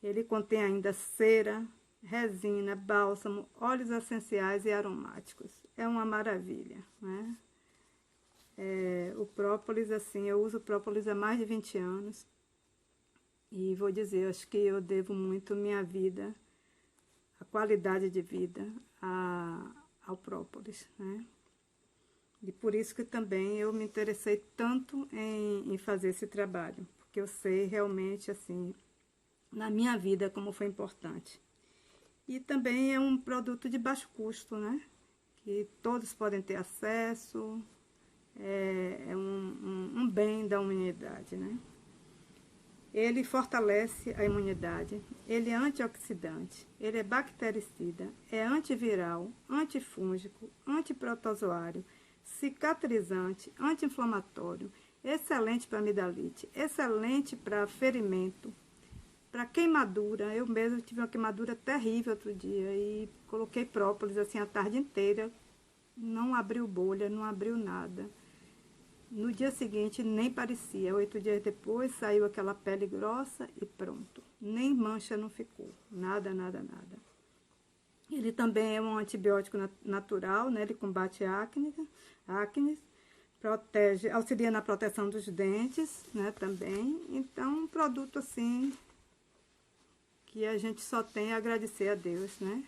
Ele contém ainda cera, resina, bálsamo, óleos essenciais e aromáticos. É uma maravilha, né? O própolis, assim, eu uso própolis há mais de 20 anos. E vou dizer, acho que eu devo muito minha vida, a qualidade de vida, ao própolis, né? E por isso que também eu me interessei tanto em fazer esse trabalho, porque eu sei realmente, assim, na minha vida como foi importante. E também é um produto de baixo custo, né? Que todos podem ter acesso, é um bem da humanidade, né? Ele fortalece a imunidade, ele é antioxidante, ele é bactericida, é antiviral, antifúngico, antiprotozoário, cicatrizante, anti-inflamatório, excelente para amidalite, excelente para ferimento, para queimadura. Eu mesmo tive uma queimadura terrível outro dia e coloquei própolis assim a tarde inteira, não abriu bolha, não abriu nada. No dia seguinte nem parecia, 8 dias depois saiu aquela pele grossa e pronto. Nem mancha não ficou, nada, nada, nada. Ele também é um antibiótico natural, né? Ele combate acne, protege, auxilia na proteção dos dentes, né? Também. Então, um produto assim que a gente só tem a agradecer a Deus, né?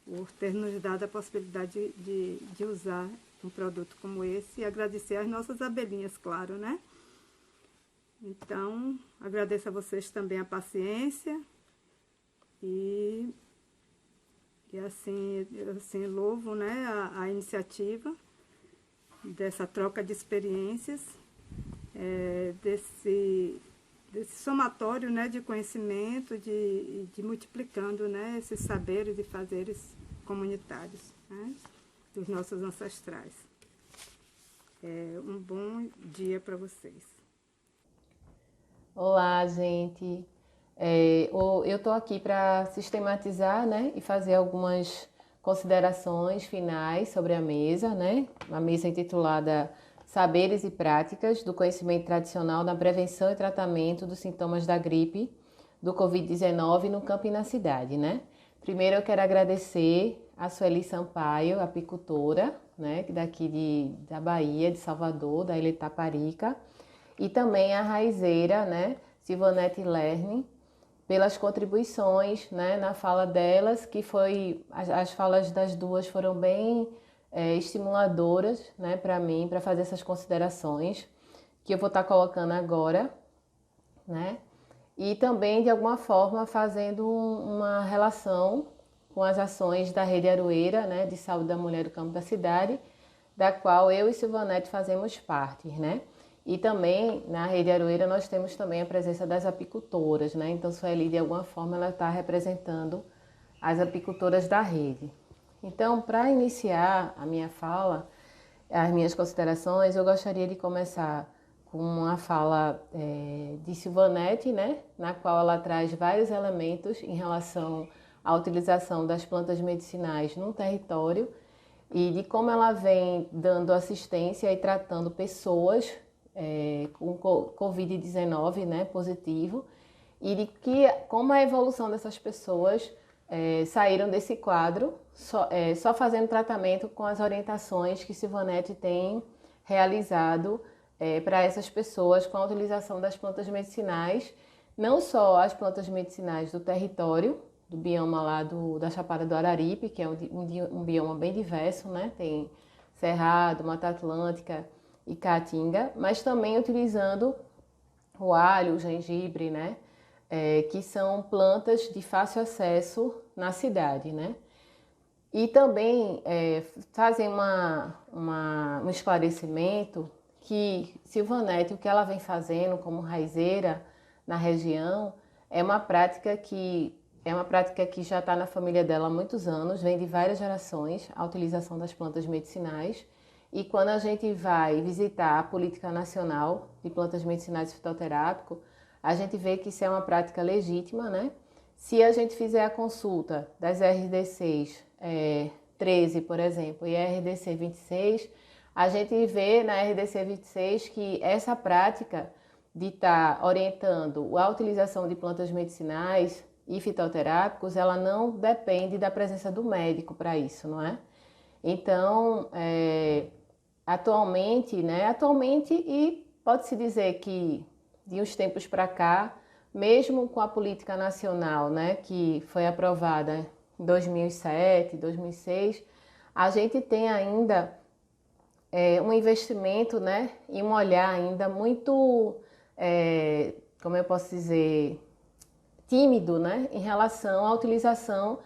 Por ter nos dado a possibilidade de usar um produto como esse e agradecer às nossas abelhinhas, claro, né? Então, agradeço a vocês também a paciência E assim louvo, né, a iniciativa dessa troca de experiências, desse somatório, né, de conhecimento, de multiplicando, né, esses saberes e fazeres comunitários, né, dos nossos ancestrais. Um bom dia para vocês. Olá, gente. Eu estou aqui para sistematizar, né, e fazer algumas considerações finais sobre a mesa, né? A mesa intitulada Saberes e Práticas do Conhecimento Tradicional na Prevenção e Tratamento dos Sintomas da Gripe do Covid-19 no campo e na cidade, né? Primeiro eu quero agradecer a Sueli Sampaio, apicultora, né, daqui da Bahia, de Salvador, da Ilha de Taparica, e também a raizeira, né, Silvanete Lerner, pelas contribuições, né, na fala delas, que as falas das duas foram bem estimuladoras, né, para mim, para fazer essas considerações, que eu vou estar colocando agora, né, e também, de alguma forma, fazendo uma relação com as ações da Rede Aroeira, né, de Saúde da Mulher do Campo da Cidade, da qual eu e Silvanete fazemos parte, né? E também, na Rede Aroeira, nós temos também a presença das apicultoras, né? Então, Sueli, de alguma forma, ela está representando as apicultoras da rede. Então, para iniciar a minha fala, as minhas considerações, eu gostaria de começar com uma fala de Silvanete, né? Na qual ela traz vários elementos em relação à utilização das plantas medicinais no território e de como ela vem dando assistência e tratando pessoas com Covid-19, né, positivo, e de como a evolução dessas pessoas saíram desse quadro, só fazendo tratamento com as orientações que Silvanete tem realizado para essas pessoas com a utilização das plantas medicinais, não só as plantas medicinais do território, do bioma lá da Chapada do Araripe, que é um bioma bem diverso, né? Tem Cerrado, Mata Atlântica e Caatinga, mas também utilizando o alho, o gengibre, né? Que são plantas de fácil acesso na cidade, né? E também fazem um esclarecimento que Silvanete, o que ela vem fazendo como raizeira na região, é uma prática que já está na família dela há muitos anos, vem de várias gerações, a utilização das plantas medicinais. E quando a gente vai visitar a Política Nacional de Plantas Medicinais e Fitoterápico, a gente vê que isso é uma prática legítima, né? Se a gente fizer a consulta das RDCs 13, por exemplo, e a RDC 26, a gente vê na RDC 26 que essa prática de estar orientando a utilização de plantas medicinais e fitoterápicos, ela não depende da presença do médico para isso, não é? Então, atualmente, e pode-se dizer que de uns tempos para cá, mesmo com a política nacional, né, que foi aprovada em 2007, 2006, a gente tem ainda um investimento, né, e um olhar ainda muito, como eu posso dizer, tímido, né, em relação à utilização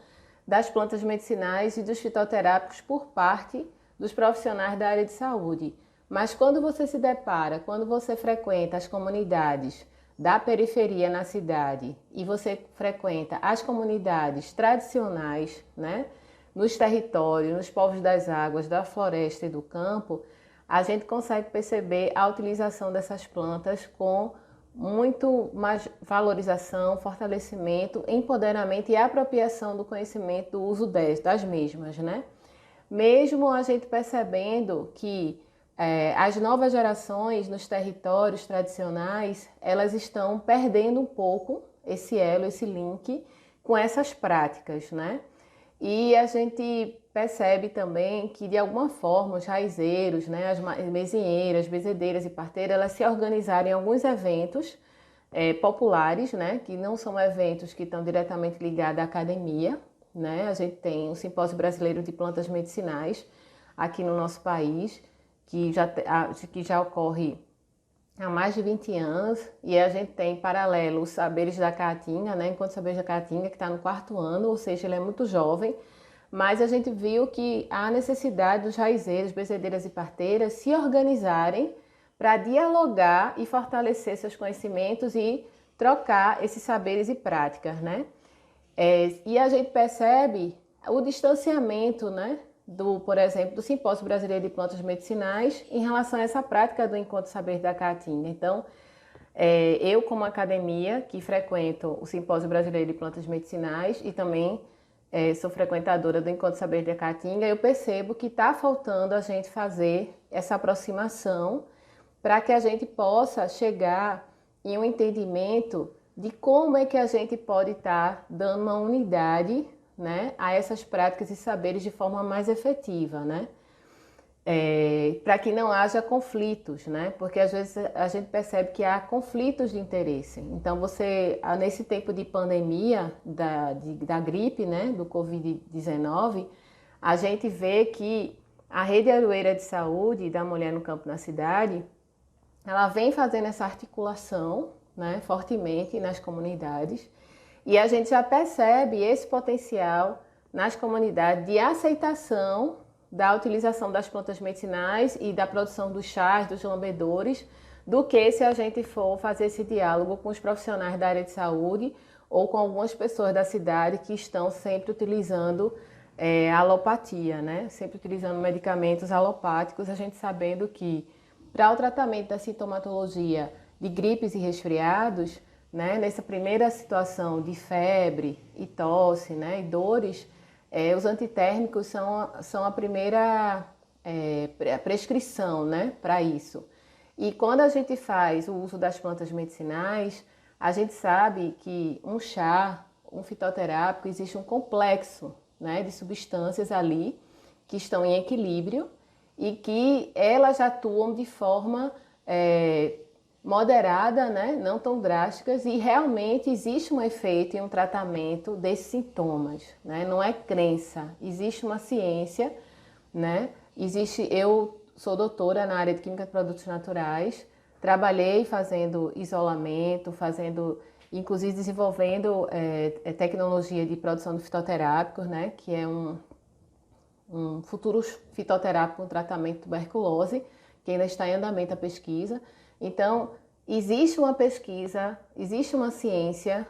das plantas medicinais e dos fitoterápicos por parte dos profissionais da área de saúde. Mas quando você se depara, quando você frequenta as comunidades da periferia na cidade e você frequenta as comunidades tradicionais, né, nos territórios, nos povos das águas, da floresta e do campo, a gente consegue perceber a utilização dessas plantas com muito mais valorização, fortalecimento, empoderamento e apropriação do conhecimento do uso das mesmas, né? Mesmo a gente percebendo que as novas gerações nos territórios tradicionais, elas estão perdendo um pouco esse elo, esse link com essas práticas, né? E a gente percebe também que, de alguma forma, os raizeiros, né, as mesinheiras, bezedeiras e parteiras, elas se organizaram em alguns eventos populares, né, que não são eventos que estão diretamente ligados à academia, né? A gente tem o Simpósio Brasileiro de Plantas Medicinais aqui no nosso país, que já ocorre há mais de 20 anos, e a gente tem em paralelo os saberes da Caatinga, né? Enquanto Saberes da Caatinga, que está no 4º ano, ou seja, ele é muito jovem, mas a gente viu que há necessidade dos raizeiros, bezedeiras e parteiras se organizarem para dialogar e fortalecer seus conhecimentos e trocar esses saberes e práticas, né? E a gente percebe o distanciamento, né, por exemplo, do Simpósio Brasileiro de Plantas Medicinais em relação a essa prática do Encontro Saber da Caatinga. Então, eu como academia, que frequento o Simpósio Brasileiro de Plantas Medicinais e também sou frequentadora do Encontro Saber da Caatinga, eu percebo que está faltando a gente fazer essa aproximação para que a gente possa chegar em um entendimento de como é que a gente pode estar dando uma unidade, né, a essas práticas e saberes de forma mais efetiva, né? Para que não haja conflitos, né? Porque às vezes a gente percebe que há conflitos de interesse. Então nesse tempo de pandemia da gripe, né, do Covid-19, a gente vê que a Rede Aroeira de Saúde da Mulher no Campo na Cidade, ela vem fazendo essa articulação, né, fortemente nas comunidades, e a gente já percebe esse potencial nas comunidades de aceitação da utilização das plantas medicinais e da produção dos chás, dos lambedores, do que se a gente for fazer esse diálogo com os profissionais da área de saúde ou com algumas pessoas da cidade que estão sempre utilizando a alopatia, né? Sempre utilizando medicamentos alopáticos, a gente sabendo que para o tratamento da sintomatologia de gripes e resfriados, né, nessa primeira situação de febre e tosse, né, e dores, os antitérmicos são a primeira prescrição, né, para isso. E quando a gente faz o uso das plantas medicinais, a gente sabe que um chá, um fitoterápico, existe um complexo, né, de substâncias ali que estão em equilíbrio e que elas atuam de forma moderada, né, não tão drásticas, e realmente existe um efeito e um tratamento desses sintomas, né? Não é crença, existe uma ciência, né? Eu sou doutora na área de Química de Produtos Naturais, trabalhei fazendo isolamento, inclusive desenvolvendo tecnologia de produção de fitoterápicos, né? Que é um futuro fitoterápico com tratamento de tuberculose, que ainda está em andamento a pesquisa. Então, existe uma pesquisa, existe uma ciência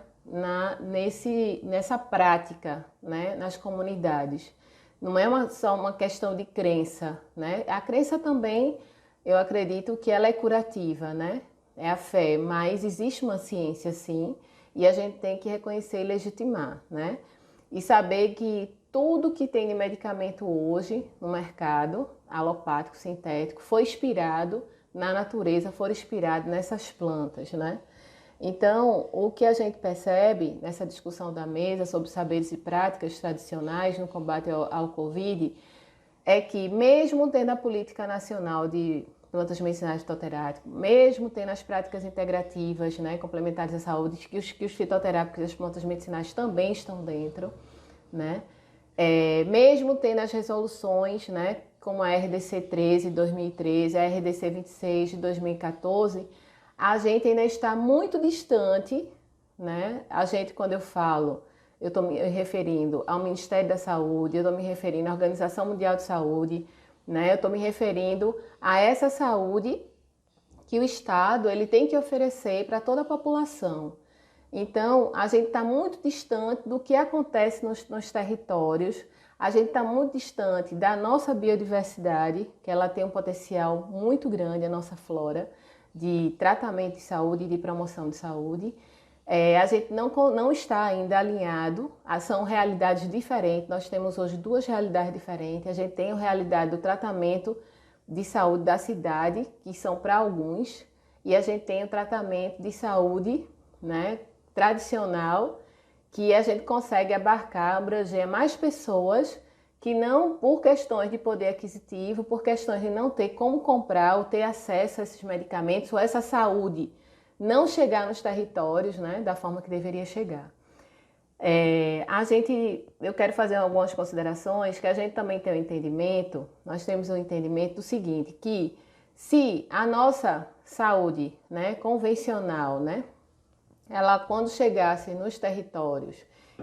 nessa prática, né, nas comunidades. Não é só uma questão de crença, né? A crença também, eu acredito que ela é curativa, né? É a fé, mas existe uma ciência, sim, e a gente tem que reconhecer e legitimar, né? E saber que tudo que tem de medicamento hoje no mercado, alopático, sintético, foi inspirado na natureza, foram inspirados nessas plantas, né? Então, o que a gente percebe nessa discussão da mesa sobre saberes e práticas tradicionais no combate ao Covid é que, mesmo tendo a política nacional de plantas medicinais fitoterápicas, mesmo tendo as práticas integrativas, né, complementares à saúde, que os fitoterápicos e as plantas medicinais também estão dentro, né? Mesmo tendo as resoluções, né, como a RDC 13 de 2013, a RDC 26 de 2014, a gente ainda está muito distante, né? A gente, quando eu falo, eu estou me referindo ao Ministério da Saúde, eu estou me referindo à Organização Mundial de Saúde, né? Eu estou me referindo a essa saúde que o Estado ele tem que oferecer para toda a população. Então, a gente está muito distante do que acontece nos territórios, a gente está muito distante da nossa biodiversidade, que ela tem um potencial muito grande, a nossa flora, de tratamento de saúde e de promoção de saúde. A gente não está ainda alinhado, são realidades diferentes, nós temos hoje duas realidades diferentes. A gente tem a realidade do tratamento de saúde da cidade, que são para alguns, e a gente tem o tratamento de saúde, né, tradicional, que a gente consegue abranger mais pessoas que não, por questões de poder aquisitivo, por questões de não ter como comprar ou ter acesso a esses medicamentos, ou essa saúde não chegar nos territórios, né, da forma que deveria chegar. Eu quero fazer algumas considerações, que a gente também tem o entendimento, nós temos o entendimento do seguinte, que Se a nossa saúde, né, convencional, né, ela quando chegasse nos territórios,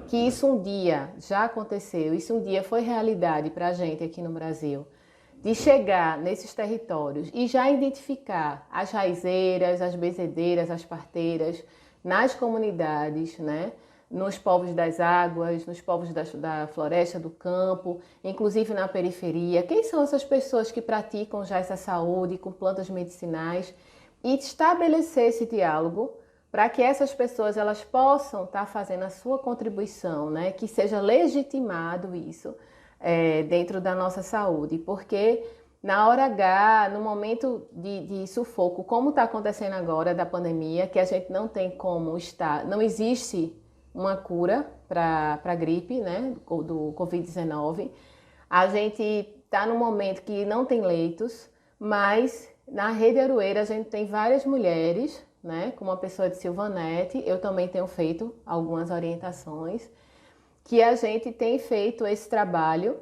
que isso um dia já aconteceu, isso um dia foi realidade para a gente aqui no Brasil, de chegar nesses territórios e já identificar as raizeiras, as bezedeiras, as parteiras nas comunidades, né? Nos povos das águas, nos povos da floresta, do campo, inclusive na periferia. Quem são essas pessoas que praticam já essa saúde com plantas medicinais e estabelecer esse diálogo para que essas pessoas elas possam estar fazendo a sua contribuição, né? Que seja legitimado isso dentro da nossa saúde, porque na hora H, no momento de sufoco, como está acontecendo agora da pandemia, que a gente não tem como estar, não existe uma cura para a gripe, né, do Covid-19, a gente está num momento que não tem leitos, mas na Rede Aroeira a gente tem várias mulheres, né, como a pessoa de Silvanete, eu também tenho feito algumas orientações, que a gente tem feito esse trabalho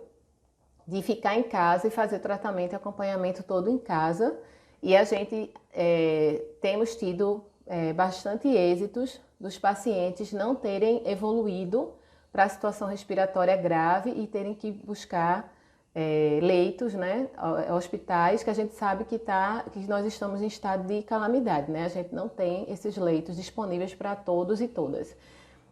de ficar em casa e fazer tratamento e acompanhamento todo em casa. E a gente temos tido bastante êxitos dos pacientes não terem evoluído para a situação respiratória grave e terem que buscar leitos, né, hospitais, que a gente sabe que nós estamos em estado de calamidade, né? A gente não tem esses leitos disponíveis para todos e todas.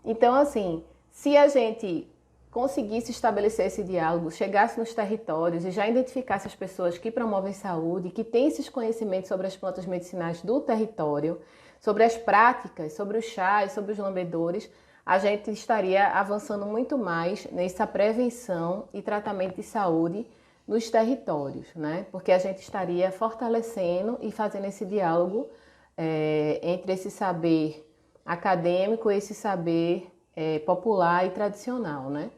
Então, assim, se a gente conseguisse estabelecer esse diálogo, chegasse nos territórios e já identificasse as pessoas que promovem saúde, que têm esses conhecimentos sobre as plantas medicinais do território, sobre as práticas, sobre os chás, sobre os lambedores, a gente estaria avançando muito mais nessa prevenção e tratamento de saúde nos territórios, né? Porque a gente estaria fortalecendo e fazendo esse diálogo entre esse saber acadêmico e esse saber popular e tradicional, né?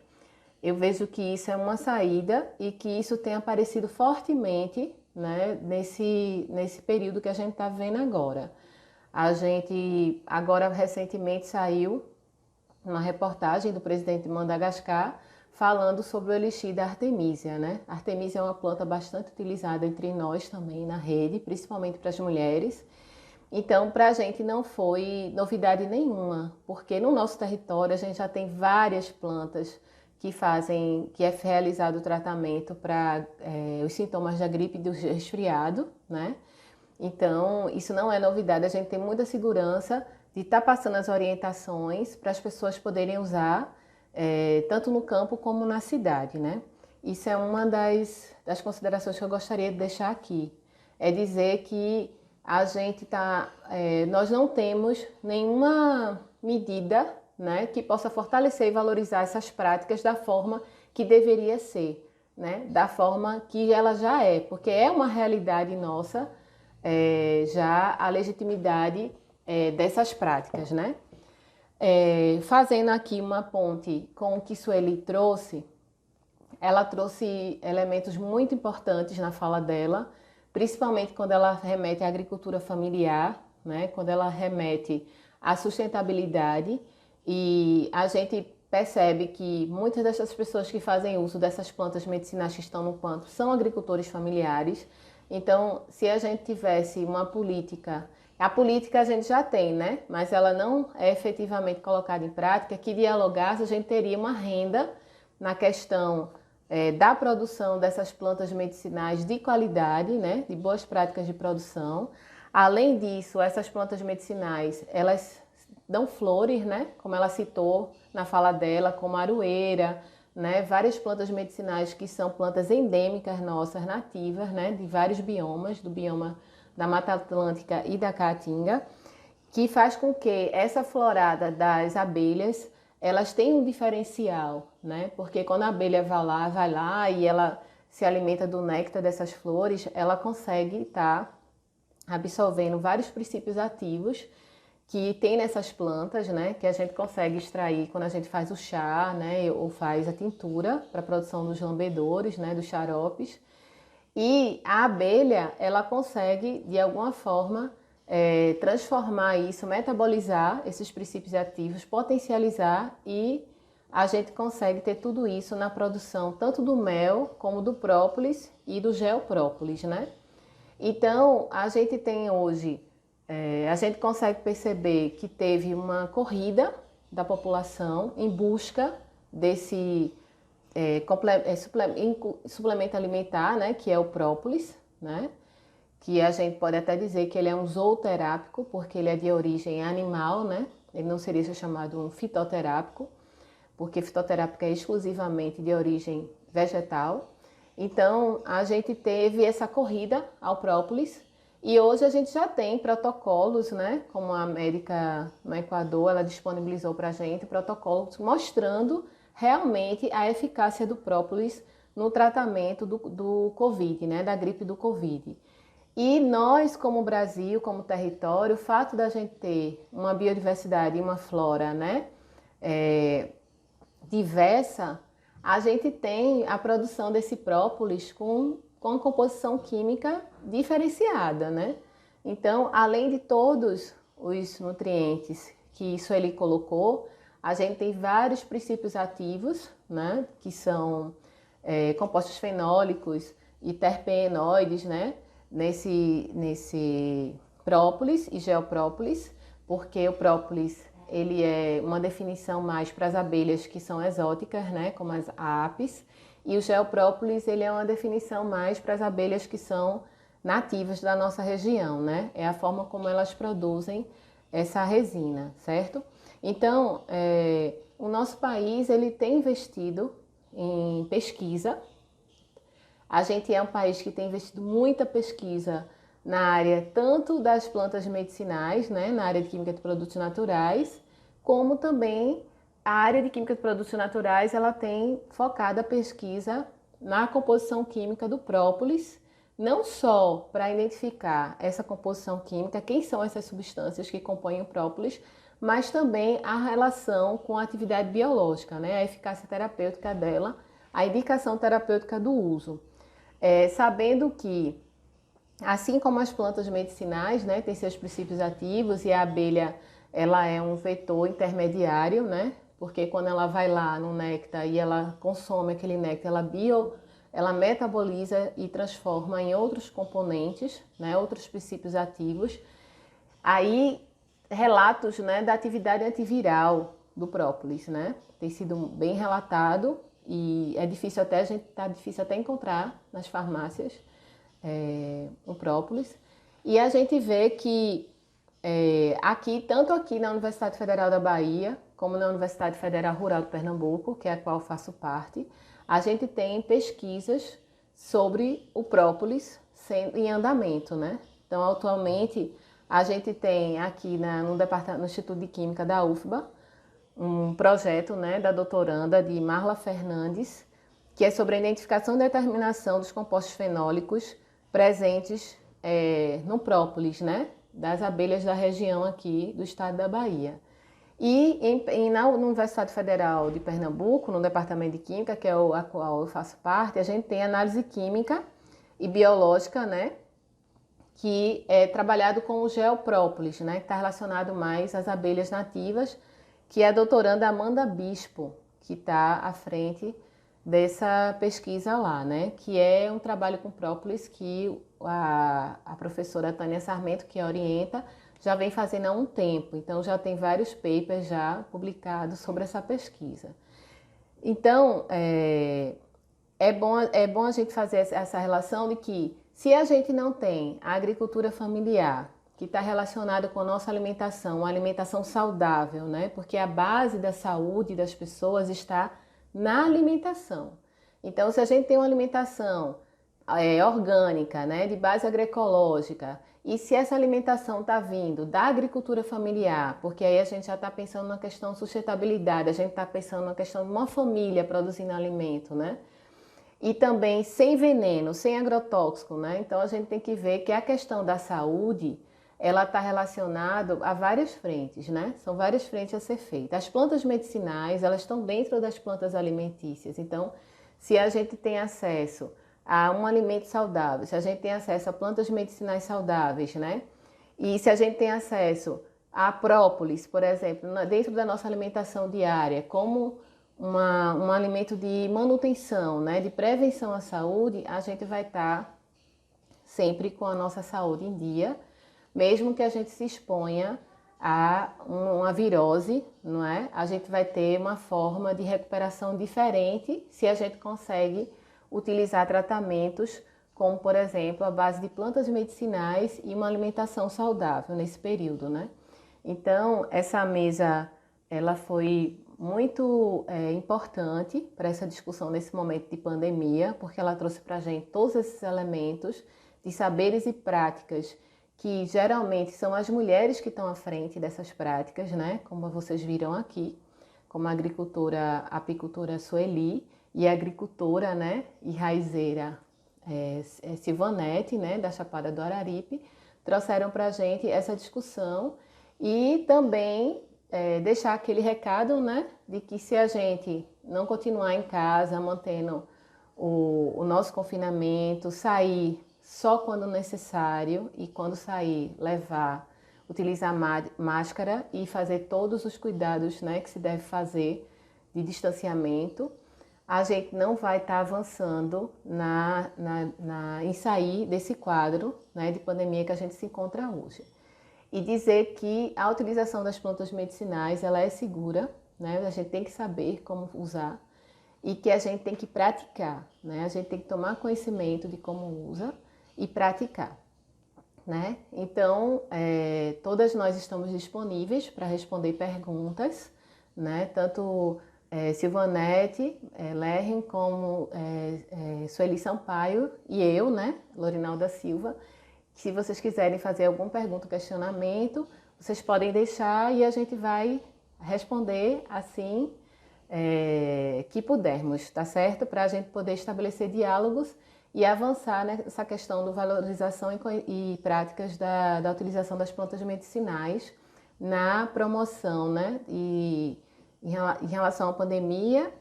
Eu vejo que isso é uma saída e que isso tem aparecido fortemente, né, nesse período que a gente está vivendo agora. A gente, agora recentemente, saiu uma reportagem do presidente de Madagascar falando sobre o elixir da artemísia, né? A artemísia é uma planta bastante utilizada entre nós também na rede, principalmente para as mulheres. Então, para a gente não foi novidade nenhuma, porque no nosso território a gente já tem várias plantas que é realizado o tratamento para os sintomas da gripe e do resfriado, né? Então, isso não é novidade, a gente tem muita segurança de estar passando as orientações para as pessoas poderem usar, tanto no campo como na cidade, né? Isso é uma das considerações que eu gostaria de deixar aqui, é dizer que a gente nós não temos nenhuma medida, né, que possa fortalecer e valorizar essas práticas da forma que deveria ser, né, da forma que ela já é, porque é uma realidade nossa, já a legitimidade dessas práticas, né? Fazendo aqui uma ponte com o que Sueli trouxe, ela trouxe elementos muito importantes na fala dela, principalmente quando ela remete à agricultura familiar, né? Quando ela remete à sustentabilidade, e a gente percebe que muitas dessas pessoas que fazem uso dessas plantas medicinais que estão no campo são agricultores familiares. Então, se a gente tivesse uma política, a política a gente já tem, né? Mas ela não é efetivamente colocada em prática, que dialogasse, a gente teria uma renda na questão da produção dessas plantas medicinais de qualidade, né, de boas práticas de produção. Além disso, essas plantas medicinais, elas dão flores, né, como ela citou na fala dela, como a aroeira, né, várias plantas medicinais que são plantas endêmicas nossas, nativas, né, de vários biomas, do bioma da Mata Atlântica e da Caatinga, que faz com que essa florada das abelhas elas têm um diferencial, né? Porque quando a abelha vai lá e ela se alimenta do néctar dessas flores, ela consegue estar absorvendo vários princípios ativos que tem nessas plantas, né? Que a gente consegue extrair quando a gente faz o chá, né? Ou faz a tintura para a produção dos lambedores, né? Dos xaropes. E a abelha, ela consegue, de alguma forma, transformar isso, metabolizar esses princípios ativos, potencializar, e a gente consegue ter tudo isso na produção tanto do mel como do própolis e do gel própolis, né? Então, a gente tem hoje, a gente consegue perceber que teve uma corrida da população em busca desse suplemento alimentar, né, que é o própolis, né, que a gente pode até dizer que ele é um zooterápico, porque ele é de origem animal, né, ele não seria chamado um fitoterápico, porque fitoterápico é exclusivamente de origem vegetal. Então, a gente teve essa corrida ao própolis e hoje a gente já tem protocolos, né? Como a médica no Equador, ela disponibilizou para a gente protocolos mostrando realmente a eficácia do própolis no tratamento do Covid, né? Da gripe do Covid. E nós, como Brasil, como território, o fato da gente ter uma biodiversidade e uma flora, né? Diversa, a gente tem a produção desse própolis com uma composição química diferenciada, né? Então, além de todos os nutrientes que isso ele colocou, a gente tem vários princípios ativos, né? Que são compostos fenólicos e terpenoides, né? Nesse própolis e geoprópolis, porque o própolis ele é uma definição mais para as abelhas que são exóticas, né, como as apis, e o geoprópolis ele é uma definição mais para as abelhas que são nativas da nossa região, né? É a forma como elas produzem essa resina, certo? Então, o nosso país ele tem investido em pesquisa. A gente é um país que tem investido muita pesquisa na área tanto das plantas medicinais, né, na área de química de produtos naturais, como também a área de química de produtos naturais, ela tem focado a pesquisa na composição química do própolis, não só para identificar essa composição química, quem são essas substâncias que compõem o própolis, mas também a relação com a atividade biológica, né, a eficácia terapêutica dela, a indicação terapêutica do uso. Sabendo que, assim como as plantas medicinais, né, têm seus princípios ativos e a abelha ela é um vetor intermediário, né, porque quando ela vai lá no néctar e ela consome aquele néctar, ela metaboliza e transforma em outros componentes, né, outros princípios ativos. Aí, relatos, né, da atividade antiviral do própolis, né, tem sido bem relatado. E é difícil até encontrar nas farmácias o própolis. E a gente vê que tanto aqui na Universidade Federal da Bahia, como na Universidade Federal Rural de Pernambuco, que é a qual eu faço parte, a gente tem pesquisas sobre o própolis em andamento, né? Então, atualmente, a gente tem aqui no Instituto de Química da UFBA, um projeto, né, da doutoranda de Marla Fernandes, que é sobre a identificação e determinação dos compostos fenólicos presentes no própolis, né, das abelhas da região aqui do estado da Bahia. E na Universidade Federal de Pernambuco, no Departamento de Química, que é a qual eu faço parte, a gente tem análise química e biológica, né, que é trabalhado com o geoprópolis, né, que está relacionado mais às abelhas nativas, que é a doutoranda Amanda Bispo, que está à frente dessa pesquisa lá, né? Que é um trabalho com própolis que a professora Tânia Sarmento, que orienta, já vem fazendo há um tempo. Então, já tem vários papers já publicados sobre essa pesquisa. Então, é bom a gente fazer essa relação de que, se a gente não tem a agricultura familiar, que está relacionado com a nossa alimentação, uma alimentação saudável, né? Porque a base da saúde das pessoas está na alimentação. Então, se a gente tem uma alimentação orgânica, né? De base agroecológica, e se essa alimentação está vindo da agricultura familiar, porque aí a gente já está pensando na questão de sustentabilidade, a gente está pensando na questão de uma família produzindo alimento, né? E também sem veneno, sem agrotóxico, né? Então, a gente tem que ver que a questão da saúde, ela está relacionada a várias frentes, né? São várias frentes a ser feitas. As plantas medicinais, elas estão dentro das plantas alimentícias. Então, se a gente tem acesso a um alimento saudável, se a gente tem acesso a plantas medicinais saudáveis, né? E se a gente tem acesso a própolis, por exemplo, dentro da nossa alimentação diária, como um alimento de manutenção, né? De prevenção à saúde, a gente vai estar sempre com a nossa saúde em dia, mesmo que a gente se exponha a uma virose, não é? A gente vai ter uma forma de recuperação diferente se a gente consegue utilizar tratamentos como, por exemplo, a base de plantas medicinais e uma alimentação saudável nesse período, né? Então, essa mesa, ela foi muito importante para essa discussão nesse momento de pandemia, porque ela trouxe para a gente todos esses elementos de saberes e práticas que geralmente são as mulheres que estão à frente dessas práticas, né? Como vocês viram aqui, como a agricultora, apicultora Sueli e a agricultora, né, e raizeira Silvanete, né, da Chapada do Araripe, trouxeram para a gente essa discussão e também deixar aquele recado, né, de que se a gente não continuar em casa, mantendo o nosso confinamento, sair só quando necessário e quando sair, utilizar máscara e fazer todos os cuidados, né, que se deve fazer de distanciamento, a gente não vai estar avançando em sair desse quadro, né, de pandemia que a gente se encontra hoje. E dizer que a utilização das plantas medicinais ela é segura, né, a gente tem que saber como usar e que a gente tem que praticar, né, a gente tem que tomar conhecimento de como usa e praticar, né? Então, todas nós estamos disponíveis para responder perguntas, né? Tanto Silvanete, Lerren, como Sueli Sampaio e eu, né? Lorinalda Silva. Se vocês quiserem fazer alguma pergunta ou questionamento, vocês podem deixar e a gente vai responder assim que pudermos, tá certo? Para a gente poder estabelecer diálogos e avançar nessa questão da valorização e práticas da utilização das plantas medicinais na promoção, né, e em relação à pandemia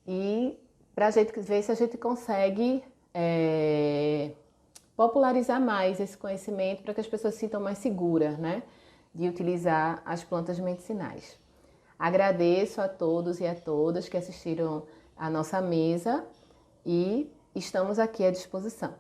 e para a gente ver se a gente consegue popularizar mais esse conhecimento para que as pessoas se sintam mais seguras, né, de utilizar as plantas medicinais. Agradeço a todos e a todas que assistiram à nossa mesa e estamos aqui à disposição.